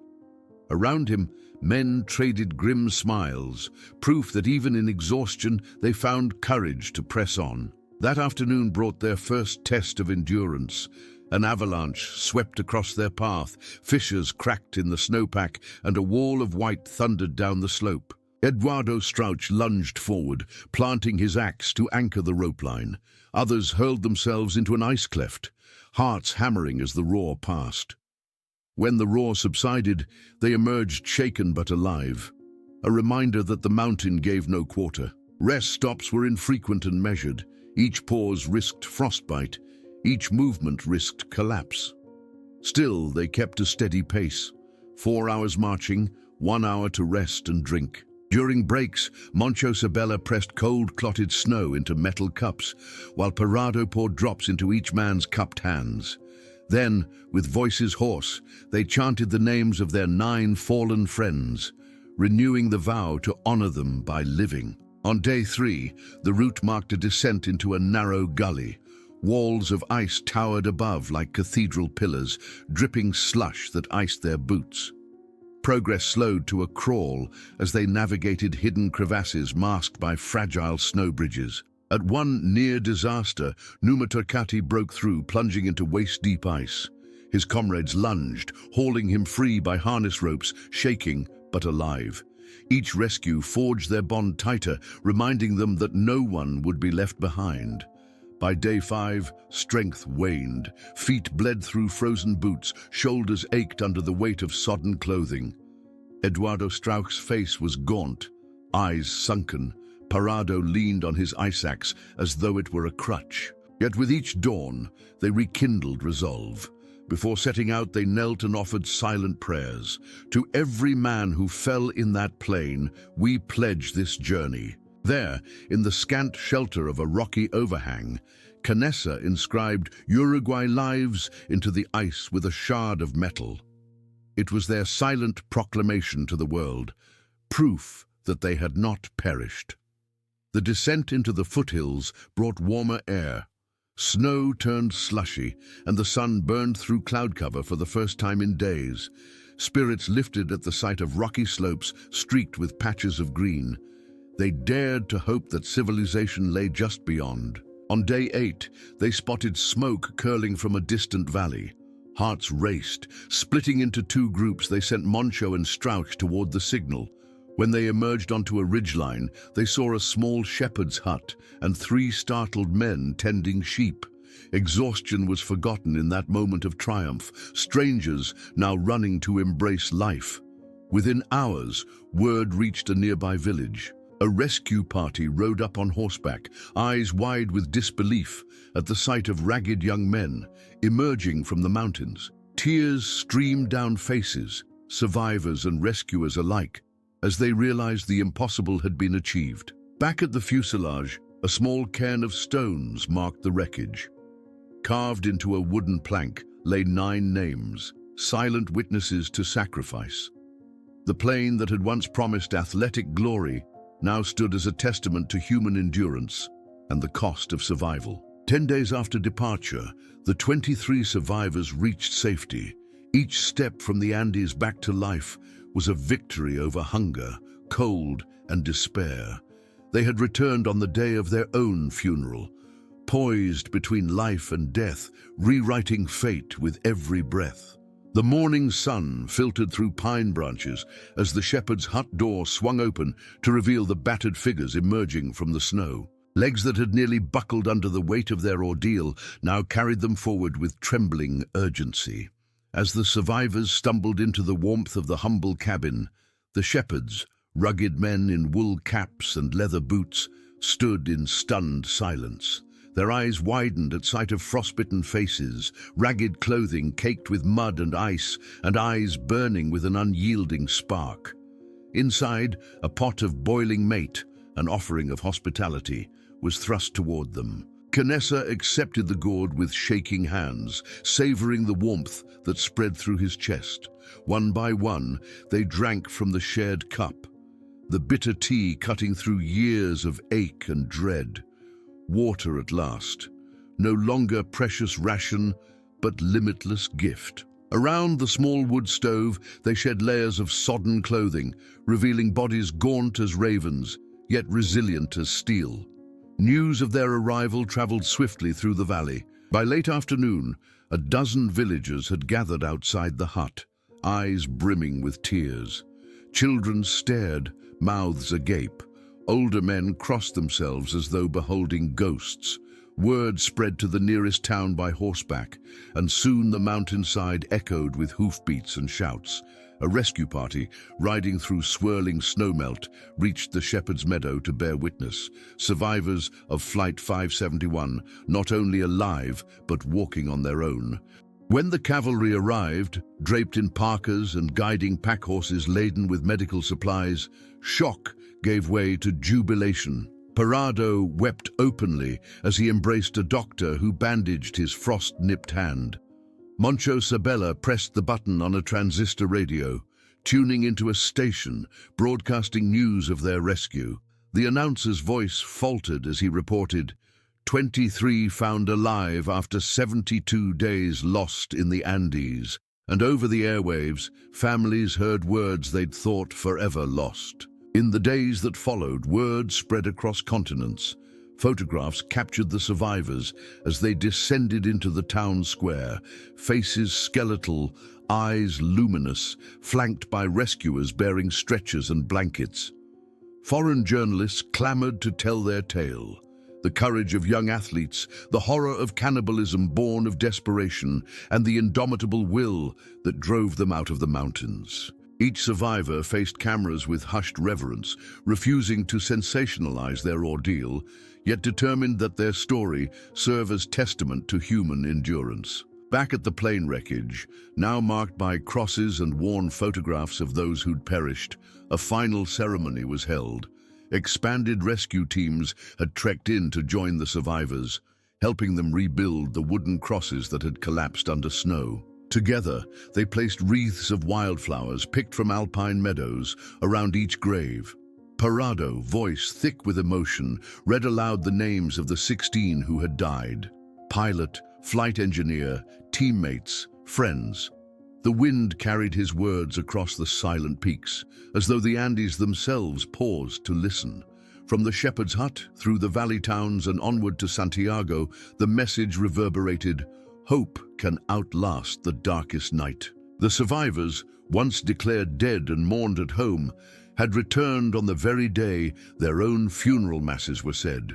Around him, men traded grim smiles, proof that even in exhaustion they found courage to press on. That afternoon brought their first test of endurance. An avalanche swept across their path, fissures cracked in the snowpack, and a wall of white thundered down the slope. Eduardo Strauch lunged forward, planting his axe to anchor the rope line. Others hurled themselves into an ice cleft, hearts hammering as the roar passed. When the roar subsided, they emerged shaken but alive, a reminder that the mountain gave no quarter. Rest stops were infrequent and measured. Each pause risked frostbite. Each movement risked collapse. Still, they kept a steady pace. 4 hours marching, 1 hour to rest and drink. During breaks, Moncho Sabella pressed cold, clotted snow into metal cups, while Parado poured drops into each man's cupped hands. Then, with voices hoarse, they chanted the names of their 9 fallen friends, renewing the vow to honor them by living. On day 3, the route marked a descent into a narrow gully. Walls of ice towered above like cathedral pillars, dripping slush that iced their boots. Progress slowed to a crawl as they navigated hidden crevasses masked by fragile snow bridges. At one near disaster, Numa Turcati broke through, plunging into waist-deep ice. His comrades lunged, hauling him free by harness ropes, shaking but alive. Each rescue forged their bond tighter, reminding them that no one would be left behind. By day 5, strength waned. Feet bled through frozen boots, shoulders ached under the weight of sodden clothing. Eduardo Strauch's face was gaunt, eyes sunken. Parado leaned on his ice axe as though it were a crutch. Yet with each dawn, they rekindled resolve. Before setting out, they knelt and offered silent prayers. To every man who fell in that plain, we pledge this journey. There, in the scant shelter of a rocky overhang, Canessa inscribed Uruguay lives into the ice with a shard of metal. It was their silent proclamation to the world, proof that they had not perished. The descent into the foothills brought warmer air. Snow turned slushy, and the sun burned through cloud cover for the first time in days. Spirits lifted at the sight of rocky slopes streaked with patches of green. They dared to hope that civilization lay just beyond. On day 8, they spotted smoke curling from a distant valley. Hearts raced. Splitting into 2 groups, they sent Moncho and Strauch toward the signal. When they emerged onto a ridgeline, they saw a small shepherd's hut and 3 startled men tending sheep. Exhaustion was forgotten in that moment of triumph, strangers now running to embrace life. Within hours, word reached a nearby village. A rescue party rode up on horseback, eyes wide with disbelief at the sight of ragged young men emerging from the mountains. Tears streamed down faces, survivors and rescuers alike, as they realized the impossible had been achieved. Back at the fuselage, a small cairn of stones marked the wreckage. Carved into a wooden plank lay 9 names, silent witnesses to sacrifice. The plane that had once promised athletic glory now stood as a testament to human endurance and the cost of survival. 10 days after departure, the 23 survivors reached safety, Each step from the Andes back to life was a victory over hunger, cold, and despair. They had returned on the day of their own funeral, poised between life and death, rewriting fate with every breath. The morning sun filtered through pine branches as the shepherd's hut door swung open to reveal the battered figures emerging from the snow. Legs that had nearly buckled under the weight of their ordeal now carried them forward with trembling urgency. As the survivors stumbled into the warmth of the humble cabin, the shepherds, rugged men in wool caps and leather boots, stood in stunned silence. Their eyes widened at sight of frostbitten faces, ragged clothing caked with mud and ice, and eyes burning with an unyielding spark. Inside, a pot of boiling mate, an offering of hospitality, was thrust toward them. Canessa accepted the gourd with shaking hands, savoring the warmth that spread through his chest. One by one, they drank from the shared cup, the bitter tea cutting through years of ache and dread. Water at last, no longer precious ration, but limitless gift. Around the small wood stove, they shed layers of sodden clothing, revealing bodies gaunt as ravens, yet resilient as steel. News of their arrival traveled swiftly through the valley. By late afternoon, a dozen villagers had gathered outside the hut, eyes brimming with tears. Children stared, mouths agape. Older men crossed themselves as though beholding ghosts. Word spread to the nearest town by horseback, and soon the mountainside echoed with hoofbeats and shouts. A rescue party, riding through swirling snowmelt, reached the shepherd's meadow to bear witness. Survivors of Flight 571, not only alive, but walking on their own. When the cavalry arrived, draped in parkas and guiding pack horses laden with medical supplies, shock gave way to jubilation. Parado wept openly as he embraced a doctor who bandaged his frost-nipped hand. Moncho Sabella pressed the button on a transistor radio, tuning into a station broadcasting news of their rescue. The announcer's voice faltered as he reported, 23 found alive after 72 days lost in the Andes. And over the airwaves, families heard words they'd thought forever lost. In the days that followed, word spread across continents. Photographs captured the survivors as they descended into the town square, faces skeletal, eyes luminous, flanked by rescuers bearing stretchers and blankets. Foreign journalists clamored to tell their tale. The courage of young athletes, the horror of cannibalism born of desperation, and the indomitable will that drove them out of the mountains. Each survivor faced cameras with hushed reverence, refusing to sensationalize their ordeal, yet determined that their story serve as testament to human endurance. Back at the plane wreckage, now marked by crosses and worn photographs of those who'd perished, a final ceremony was held. Expanded rescue teams had trekked in to join the survivors, helping them rebuild the wooden crosses that had collapsed under snow. Together, they placed wreaths of wildflowers picked from alpine meadows around each grave. Parado, voice thick with emotion, read aloud the names of the 16 who had died. Pilot, flight engineer, teammates, friends. The wind carried his words across the silent peaks, as though the Andes themselves paused to listen. From the shepherd's hut, through the valley towns and onward to Santiago, the message reverberated, hope can outlast the darkest night. The survivors, once declared dead and mourned at home, had returned on the very day their own funeral masses were said.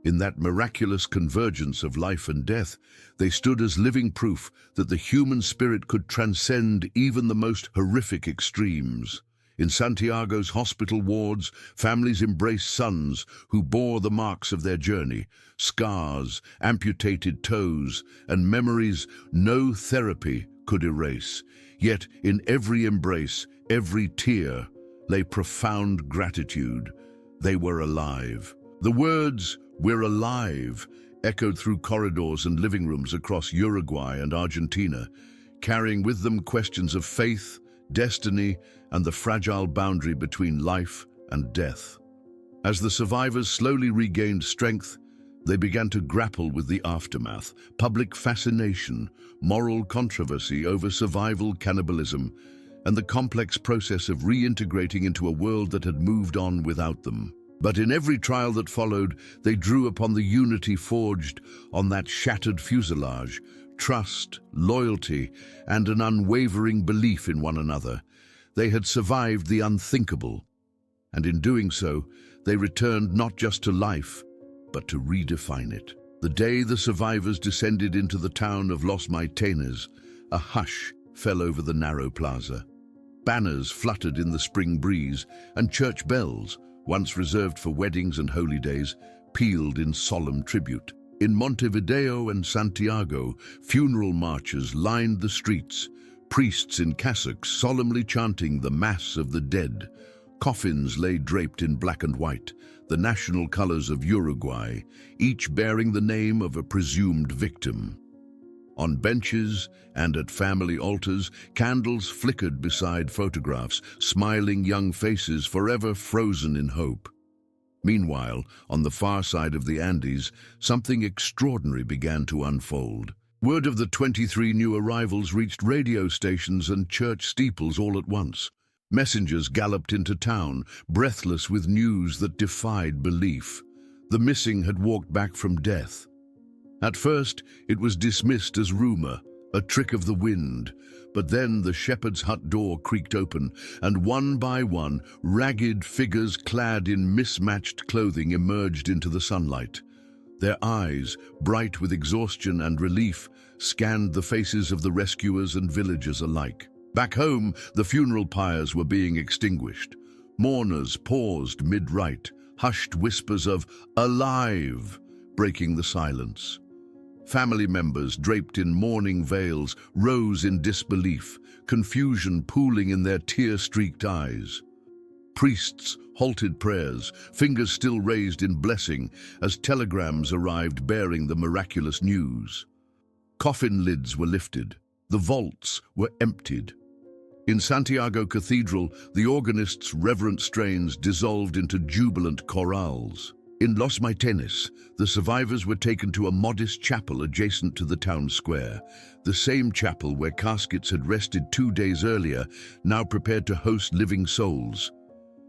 In that miraculous convergence of life and death, they stood as living proof that the human spirit could transcend even the most horrific extremes. In Santiago's hospital wards, families embraced sons who bore the marks of their journey, scars, amputated toes, and memories no therapy could erase. Yet in every embrace, every tear, lay profound gratitude. They were alive. The words, "We're alive," echoed through corridors and living rooms across Uruguay and Argentina, carrying with them questions of faith, destiny, and the fragile boundary between life and death. As the survivors slowly regained strength, They began to grapple with the aftermath, public fascination, moral controversy over survival cannibalism, and the complex process of reintegrating into a world that had moved on without them. But in every trial that followed, they drew upon the unity forged on that shattered fuselage, trust, loyalty, and an unwavering belief in one another. They had survived the unthinkable, and in doing so, they returned not just to life, but to redefine it. The day the survivors descended into the town of Los Maitenes, a hush fell over the narrow plaza. Banners fluttered in the spring breeze, and church bells, once reserved for weddings and holy days, pealed in solemn tribute. In Montevideo and Santiago, funeral marches lined the streets, priests in cassocks solemnly chanting the Mass of the dead. Coffins lay draped in black and white, the national colors of Uruguay, each bearing the name of a presumed victim. On benches and at family altars, candles flickered beside photographs, smiling young faces forever frozen in hope. Meanwhile, on the far side of the Andes, something extraordinary began to unfold. Word of the 23 new arrivals reached radio stations and church steeples all at once. Messengers galloped into town, breathless with news that defied belief. The missing had walked back from death. At first, it was dismissed as rumor, a trick of the wind. But then the shepherd's hut door creaked open, and one by one, ragged figures clad in mismatched clothing emerged into the sunlight. Their eyes, bright with exhaustion and relief, scanned the faces of the rescuers and villagers alike. Back home, the funeral pyres were being extinguished. Mourners paused mid-rite, hushed whispers of "alive" breaking the silence. Family members, draped in mourning veils, rose in disbelief, confusion pooling in their tear-streaked eyes. Priests halted prayers, fingers still raised in blessing, as telegrams arrived bearing the miraculous news. Coffin lids were lifted. The vaults were emptied. In Santiago Cathedral, the organist's reverent strains dissolved into jubilant chorales. In Los Maitenes, the survivors were taken to a modest chapel adjacent to the town square, the same chapel where caskets had rested 2 days earlier, now prepared to host living souls.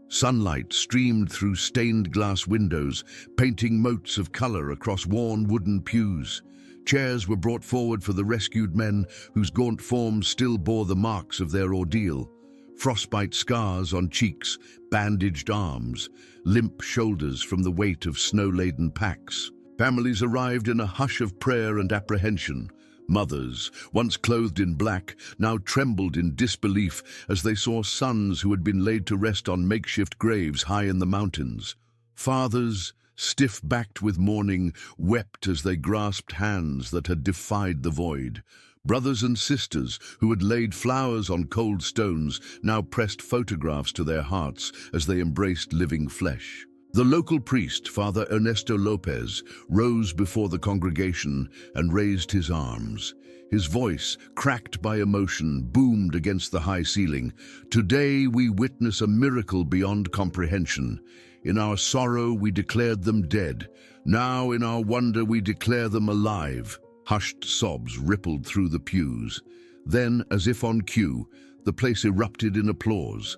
Sunlight streamed through stained glass windows, painting motes of color across worn wooden pews. Chairs were brought forward for the rescued men, whose gaunt forms still bore the marks of their ordeal. Frostbite scars on cheeks, bandaged arms, limp shoulders from the weight of snow-laden packs. Families arrived in a hush of prayer and apprehension. Mothers, once clothed in black, now trembled in disbelief as they saw sons who had been laid to rest on makeshift graves high in the mountains. Fathers, stiff-backed with mourning, wept as they grasped hands that had defied the void. Brothers and sisters who had laid flowers on cold stones now pressed photographs to their hearts as they embraced living flesh. The local priest, Father Ernesto Lopez, rose before the congregation and raised his arms. His voice, cracked by emotion, boomed against the high ceiling. "Today we witness a miracle beyond comprehension. In our sorrow we declared them dead. Now in our wonder we declare them alive." Hushed sobs rippled through the pews. Then, as if on cue, the place erupted in applause.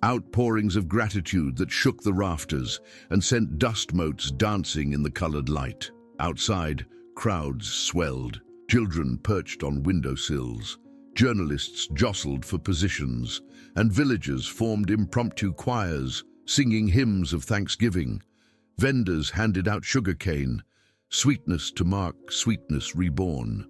Outpourings of gratitude that shook the rafters and sent dust motes dancing in the colored light. Outside, crowds swelled. Children perched on windowsills. Journalists jostled for positions, and villagers formed impromptu choirs, singing hymns of thanksgiving. Vendors handed out sugarcane, sweetness to mark sweetness reborn.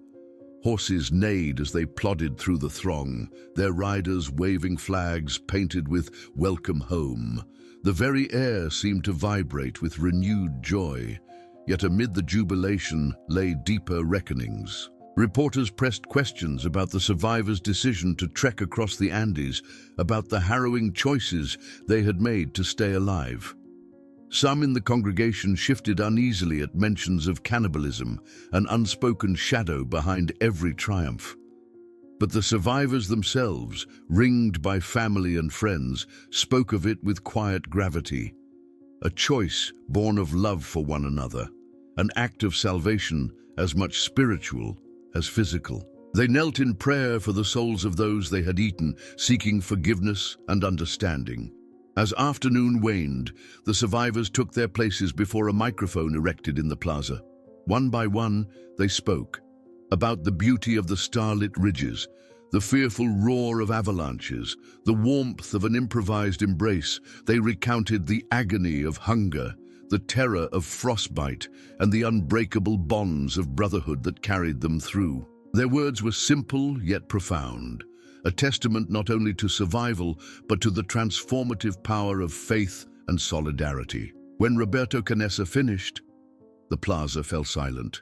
Horses neighed as they plodded through the throng, their riders waving flags painted with "Welcome Home." The very air seemed to vibrate with renewed joy, yet amid the jubilation lay deeper reckonings. Reporters pressed questions about the survivors' decision to trek across the Andes, about the harrowing choices they had made to stay alive. Some in the congregation shifted uneasily at mentions of cannibalism, an unspoken shadow behind every triumph. But the survivors themselves, ringed by family and friends, spoke of it with quiet gravity, a choice born of love for one another. an act of salvation as much spiritual as physical. They knelt in prayer for the souls of those they had eaten, seeking forgiveness and understanding. As afternoon waned, the survivors took their places before a microphone erected in the plaza. One by one, they spoke about the beauty of the starlit ridges, the fearful roar of avalanches, the warmth of an improvised embrace. They recounted the agony of hunger, the terror of frostbite, and the unbreakable bonds of brotherhood that carried them through. Their words were simple yet profound, a testament not only to survival, but to the transformative power of faith and solidarity. When Roberto Canessa finished, the plaza fell silent.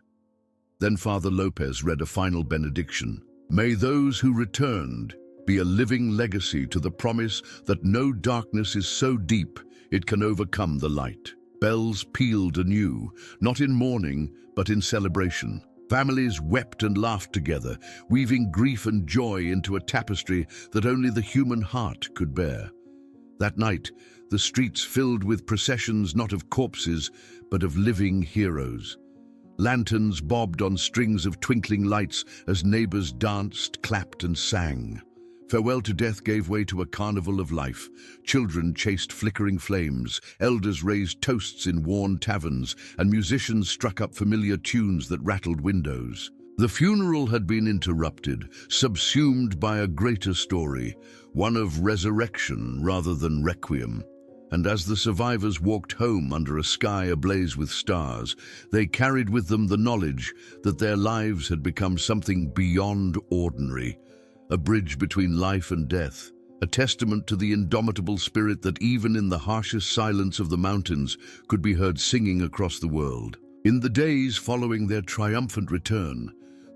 Then Father Lopez read a final benediction. May those who returned be a living legacy to the promise that no darkness is so deep it can overcome the light. Bells pealed anew, not in mourning, but in celebration. Families wept and laughed together, weaving grief and joy into a tapestry that only the human heart could bear. That night, the streets filled with processions not of corpses, but of living heroes. Lanterns bobbed on strings of twinkling lights as neighbors danced, clapped, and sang. Farewell to death gave way to a carnival of life. Children chased flickering flames, elders raised toasts in worn taverns, and musicians struck up familiar tunes that rattled windows. The funeral had been interrupted, subsumed by a greater story, one of resurrection rather than requiem. And as the survivors walked home under a sky ablaze with stars, they carried with them the knowledge that their lives had become something beyond ordinary, a bridge between life and death, a testament to the indomitable spirit that even in the harshest silence of the mountains could be heard singing across the world. In the days following their triumphant return,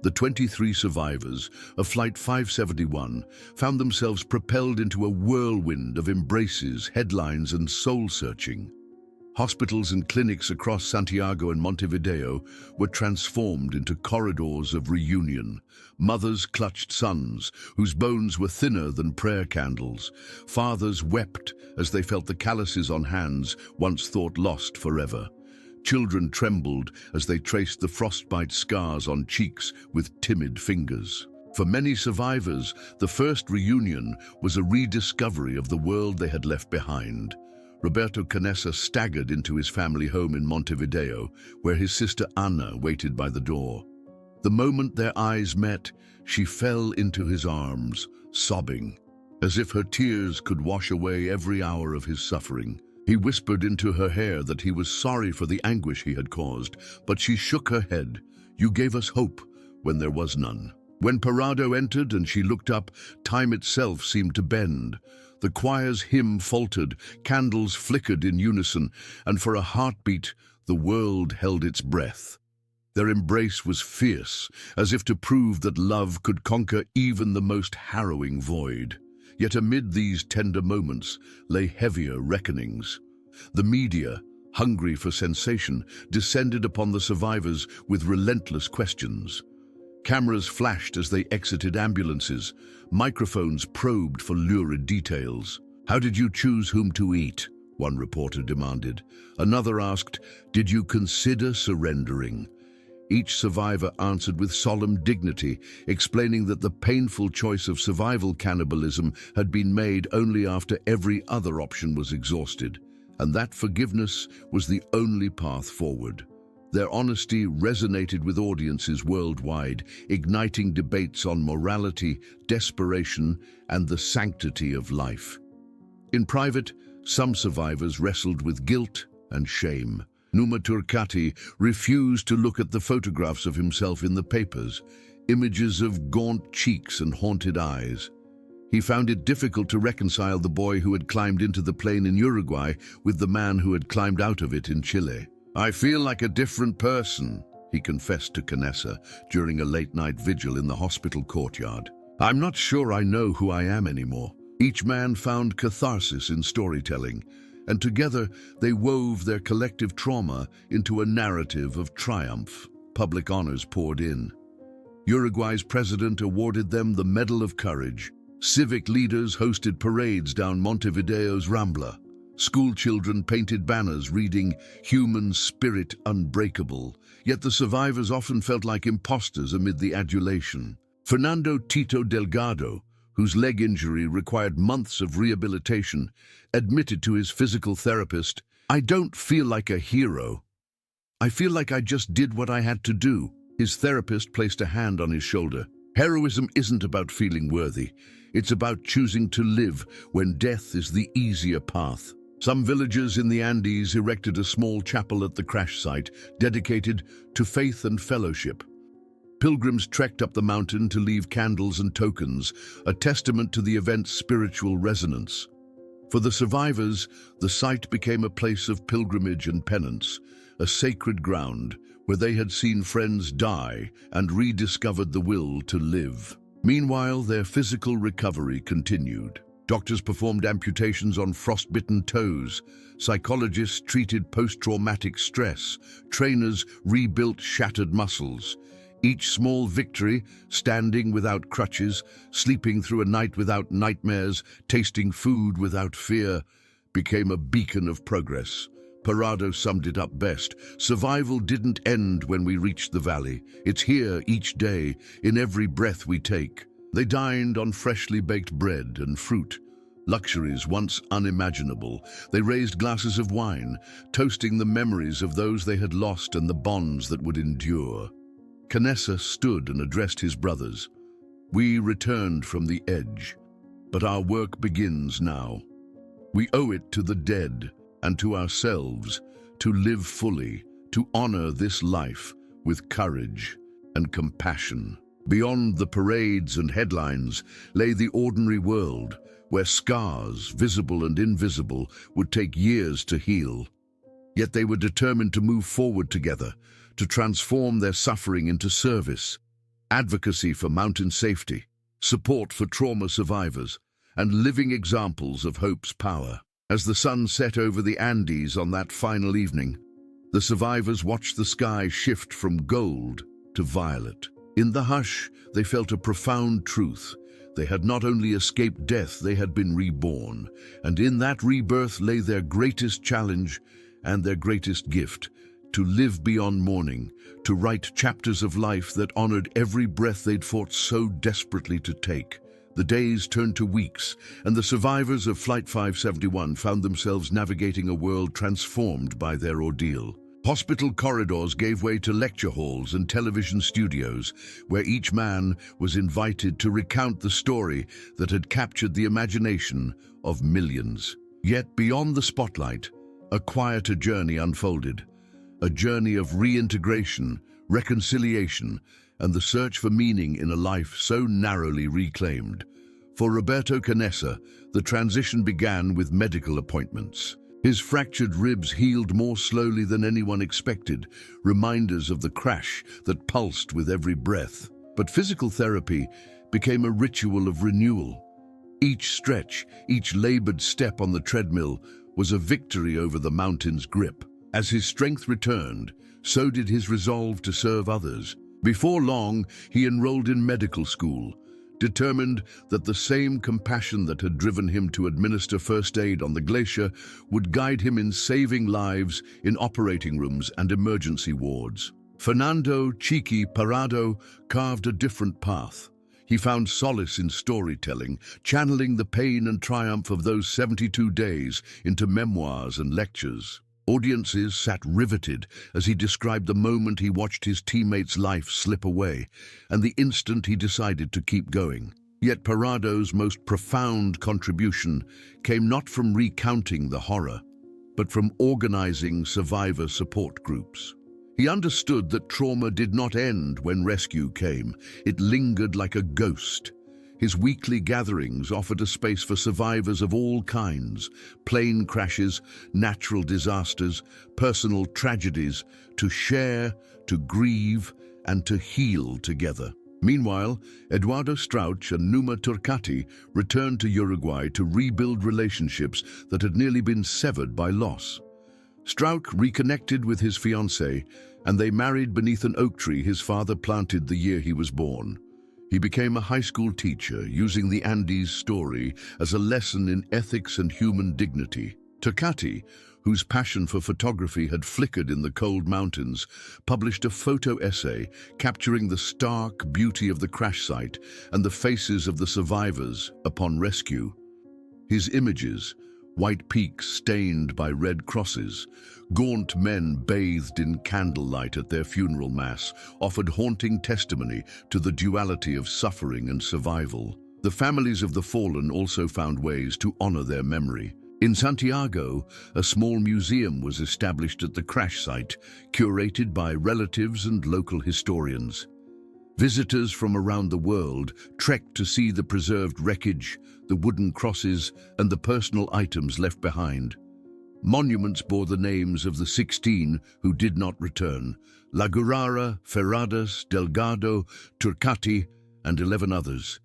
the 23 survivors of Flight 571 found themselves propelled into a whirlwind of embraces, headlines, and soul-searching. Hospitals and clinics across Santiago and Montevideo were transformed into corridors of reunion. Mothers clutched sons, whose bones were thinner than prayer candles. Fathers wept as they felt the calluses on hands once thought lost forever. Children trembled as they traced the frostbite scars on cheeks with timid fingers. For many survivors, the first reunion was a rediscovery of the world they had left behind. Roberto Canessa staggered into his family home in Montevideo, where his sister Anna waited by the door. The moment their eyes met, she fell into his arms, sobbing, as if her tears could wash away every hour of his suffering. He whispered into her hair that he was sorry for the anguish he had caused, but she shook her head. "You gave us hope when there was none." When Parado entered and she looked up, time itself seemed to bend. The choir's hymn faltered, candles flickered in unison, and for a heartbeat, the world held its breath. Their embrace was fierce, as if to prove that love could conquer even the most harrowing void. Yet amid these tender moments lay heavier reckonings. The media, hungry for sensation, descended upon the survivors with relentless questions. Cameras flashed as they exited ambulances. Microphones probed for lurid details. "How did you choose whom to eat?" one reporter demanded. Another asked, "Did you consider surrendering?" Each survivor answered with solemn dignity, explaining that the painful choice of survival cannibalism had been made only after every other option was exhausted, and that forgiveness was the only path forward. Their honesty resonated with audiences worldwide, igniting debates on morality, desperation, and the sanctity of life. In private, some survivors wrestled with guilt and shame. Numa Turcati refused to look at the photographs of himself in the papers, images of gaunt cheeks and haunted eyes. He found it difficult to reconcile the boy who had climbed into the plane in Uruguay with the man who had climbed out of it in Chile. "I feel like a different person," he confessed to Canessa during a late-night vigil in the hospital courtyard. "I'm not sure I know who I am anymore." Each man found catharsis in storytelling, and together they wove their collective trauma into a narrative of triumph. Public honors poured in. Uruguay's president awarded them the Medal of Courage. Civic leaders hosted parades down Montevideo's Rambla. School children painted banners reading, "Human spirit unbreakable," yet the survivors often felt like imposters amid the adulation. Fernando Tito Delgado, whose leg injury required months of rehabilitation, admitted to his physical therapist, "I don't feel like a hero. I feel like I just did what I had to do." His therapist placed a hand on his shoulder. "Heroism isn't about feeling worthy. It's about choosing to live when death is the easier path." Some villagers in the Andes erected a small chapel at the crash site, dedicated to faith and fellowship. Pilgrims trekked up the mountain to leave candles and tokens, a testament to the event's spiritual resonance. For the survivors, the site became a place of pilgrimage and penance, a sacred ground where they had seen friends die and rediscovered the will to live. Meanwhile, their physical recovery continued. Doctors performed amputations on frostbitten toes. Psychologists treated post-traumatic stress. Trainers rebuilt shattered muscles. Each small victory, standing without crutches, sleeping through a night without nightmares, tasting food without fear, became a beacon of progress. Parado summed it up best: "Survival didn't end when we reached the valley. It's here each day, in every breath we take." They dined on freshly baked bread and fruit, luxuries once unimaginable. They raised glasses of wine, toasting the memories of those they had lost and the bonds that would endure. Canessa stood and addressed his brothers. "We returned from the edge, but our work begins now. We owe it to the dead and to ourselves to live fully, to honor this life with courage and compassion." Beyond the parades and headlines lay the ordinary world, where scars, visible and invisible, would take years to heal. Yet they were determined to move forward together, to transform their suffering into service, advocacy for mountain safety, support for trauma survivors, and living examples of hope's power. As the sun set over the Andes on that final evening, the survivors watched the sky shift from gold to violet. In the hush, they felt a profound truth. They had not only escaped death, they had been reborn. And in that rebirth lay their greatest challenge and their greatest gift: to live beyond mourning, to write chapters of life that honored every breath they'd fought so desperately to take. The days turned to weeks, and the survivors of Flight 571 found themselves navigating a world transformed by their ordeal. Hospital corridors gave way to lecture halls and television studios, where each man was invited to recount the story that had captured the imagination of millions. Yet beyond the spotlight, a quieter journey unfolded, a journey of reintegration, reconciliation, and the search for meaning in a life so narrowly reclaimed. For Roberto Canessa, the transition began with medical appointments. His fractured ribs healed more slowly than anyone expected, reminders of the crash that pulsed with every breath. But physical therapy became a ritual of renewal. Each stretch, each labored step on the treadmill was a victory over the mountain's grip. As his strength returned, so did his resolve to serve others. Before long, he enrolled in medical school, determined that the same compassion that had driven him to administer first aid on the glacier would guide him in saving lives in operating rooms and emergency wards. Fernando Chiqui Parado carved a different path. He found solace in storytelling, channeling the pain and triumph of those 72 days into memoirs and lectures. Audiences sat riveted as he described the moment he watched his teammate's life slip away and the instant he decided to keep going. Yet Parado's most profound contribution came not from recounting the horror, but from organizing survivor support groups. He understood that trauma did not end when rescue came. It lingered like a ghost. His weekly gatherings offered a space for survivors of all kinds: plane crashes, natural disasters, personal tragedies, to share, to grieve, and to heal together. Meanwhile, Eduardo Strauch and Numa Turcati returned to Uruguay to rebuild relationships that had nearly been severed by loss. Strauch reconnected with his fiancée, and they married beneath an oak tree his father planted the year he was born. He became a high school teacher, using the Andes story as a lesson in ethics and human dignity. Tocati, whose passion for photography had flickered in the cold mountains, published a photo essay capturing the stark beauty of the crash site and the faces of the survivors upon rescue. His images, white peaks stained by red crosses, gaunt men bathed in candlelight at their funeral mass, offered haunting testimony to the duality of suffering and survival. The families of the fallen also found ways to honor their memory. In Santiago, a small museum was established at the crash site, curated by relatives and local historians. Visitors from around the world trekked to see the preserved wreckage, the wooden crosses, and the personal items left behind. Monuments bore the names of the 16 who did not return: La Gurara, Ferradas, Delgado, Turcati, and 11 others.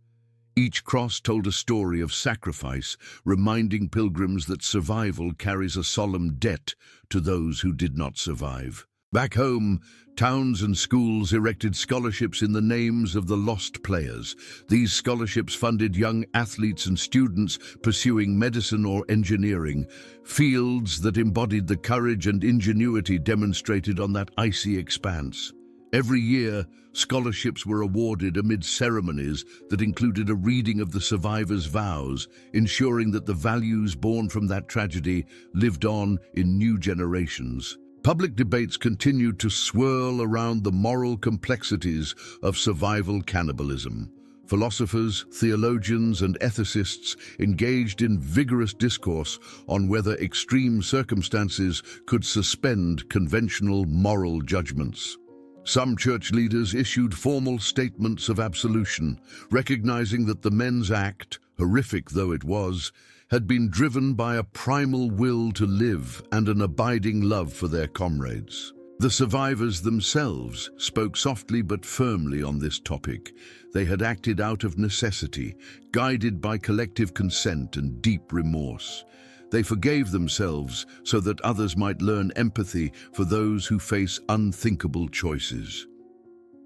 Each cross told a story of sacrifice, reminding pilgrims that survival carries a solemn debt to those who did not survive. Back home, towns and schools erected scholarships in the names of the lost players. These scholarships funded young athletes and students pursuing medicine or engineering, fields that embodied the courage and ingenuity demonstrated on that icy expanse. Every year, scholarships were awarded amid ceremonies that included a reading of the survivors' vows, ensuring that the values born from that tragedy lived on in new generations. Public debates continued to swirl around the moral complexities of survival cannibalism. Philosophers, theologians, and ethicists engaged in vigorous discourse on whether extreme circumstances could suspend conventional moral judgments. Some church leaders issued formal statements of absolution, recognizing that the men's act, horrific though it was, had been driven by a primal will to live and an abiding love for their comrades. The survivors themselves spoke softly but firmly on this topic. They had acted out of necessity, guided by collective consent and deep remorse. They forgave themselves so that others might learn empathy for those who face unthinkable choices.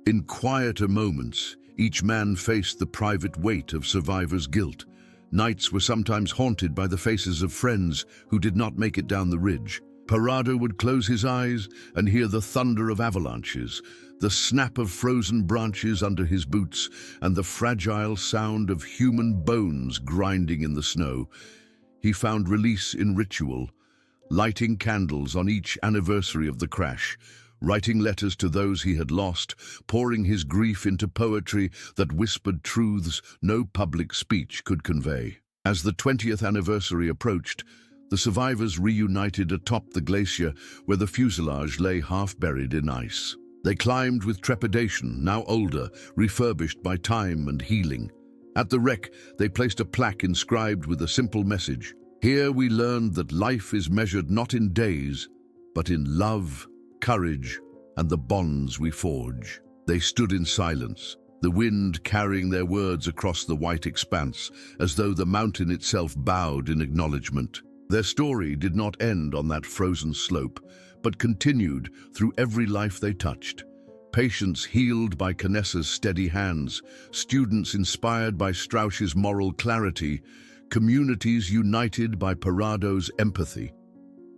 In quieter moments, each man faced the private weight of survivors' guilt. Nights were sometimes haunted by the faces of friends who did not make it down the ridge. Parado would close his eyes and hear the thunder of avalanches, the snap of frozen branches under his boots, and the fragile sound of human bones grinding in the snow. He found release in ritual, lighting candles on each anniversary of the crash, writing letters to those he had lost, pouring his grief into poetry that whispered truths no public speech could convey. As the 20th anniversary approached, the survivors reunited atop the glacier where the fuselage lay half-buried in ice. They climbed with trepidation, now older, refurbished by time and healing. At the wreck, they placed a plaque inscribed with a simple message: "Here we learned that life is measured not in days, but in love, courage, and the bonds we forge." They stood in silence, the wind carrying their words across the white expanse, as though the mountain itself bowed in acknowledgement. Their story did not end on that frozen slope, but continued through every life they touched. Patients healed by Canessa's steady hands, students inspired by Strauss's moral clarity, communities united by Parado's empathy.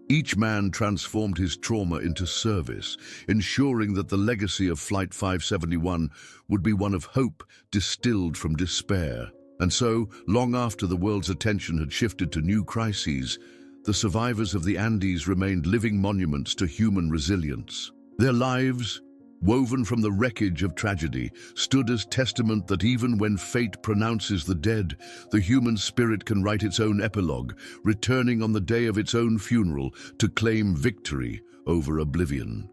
Each man transformed his trauma into service, ensuring that the legacy of Flight 571 would be one of hope distilled from despair. And so, long after the world's attention had shifted to new crises, the survivors of the Andes remained living monuments to human resilience. Their lives, woven from the wreckage of tragedy, stood as testament that even when fate pronounces the dead, the human spirit can write its own epilogue, returning on the day of its own funeral to claim victory over oblivion.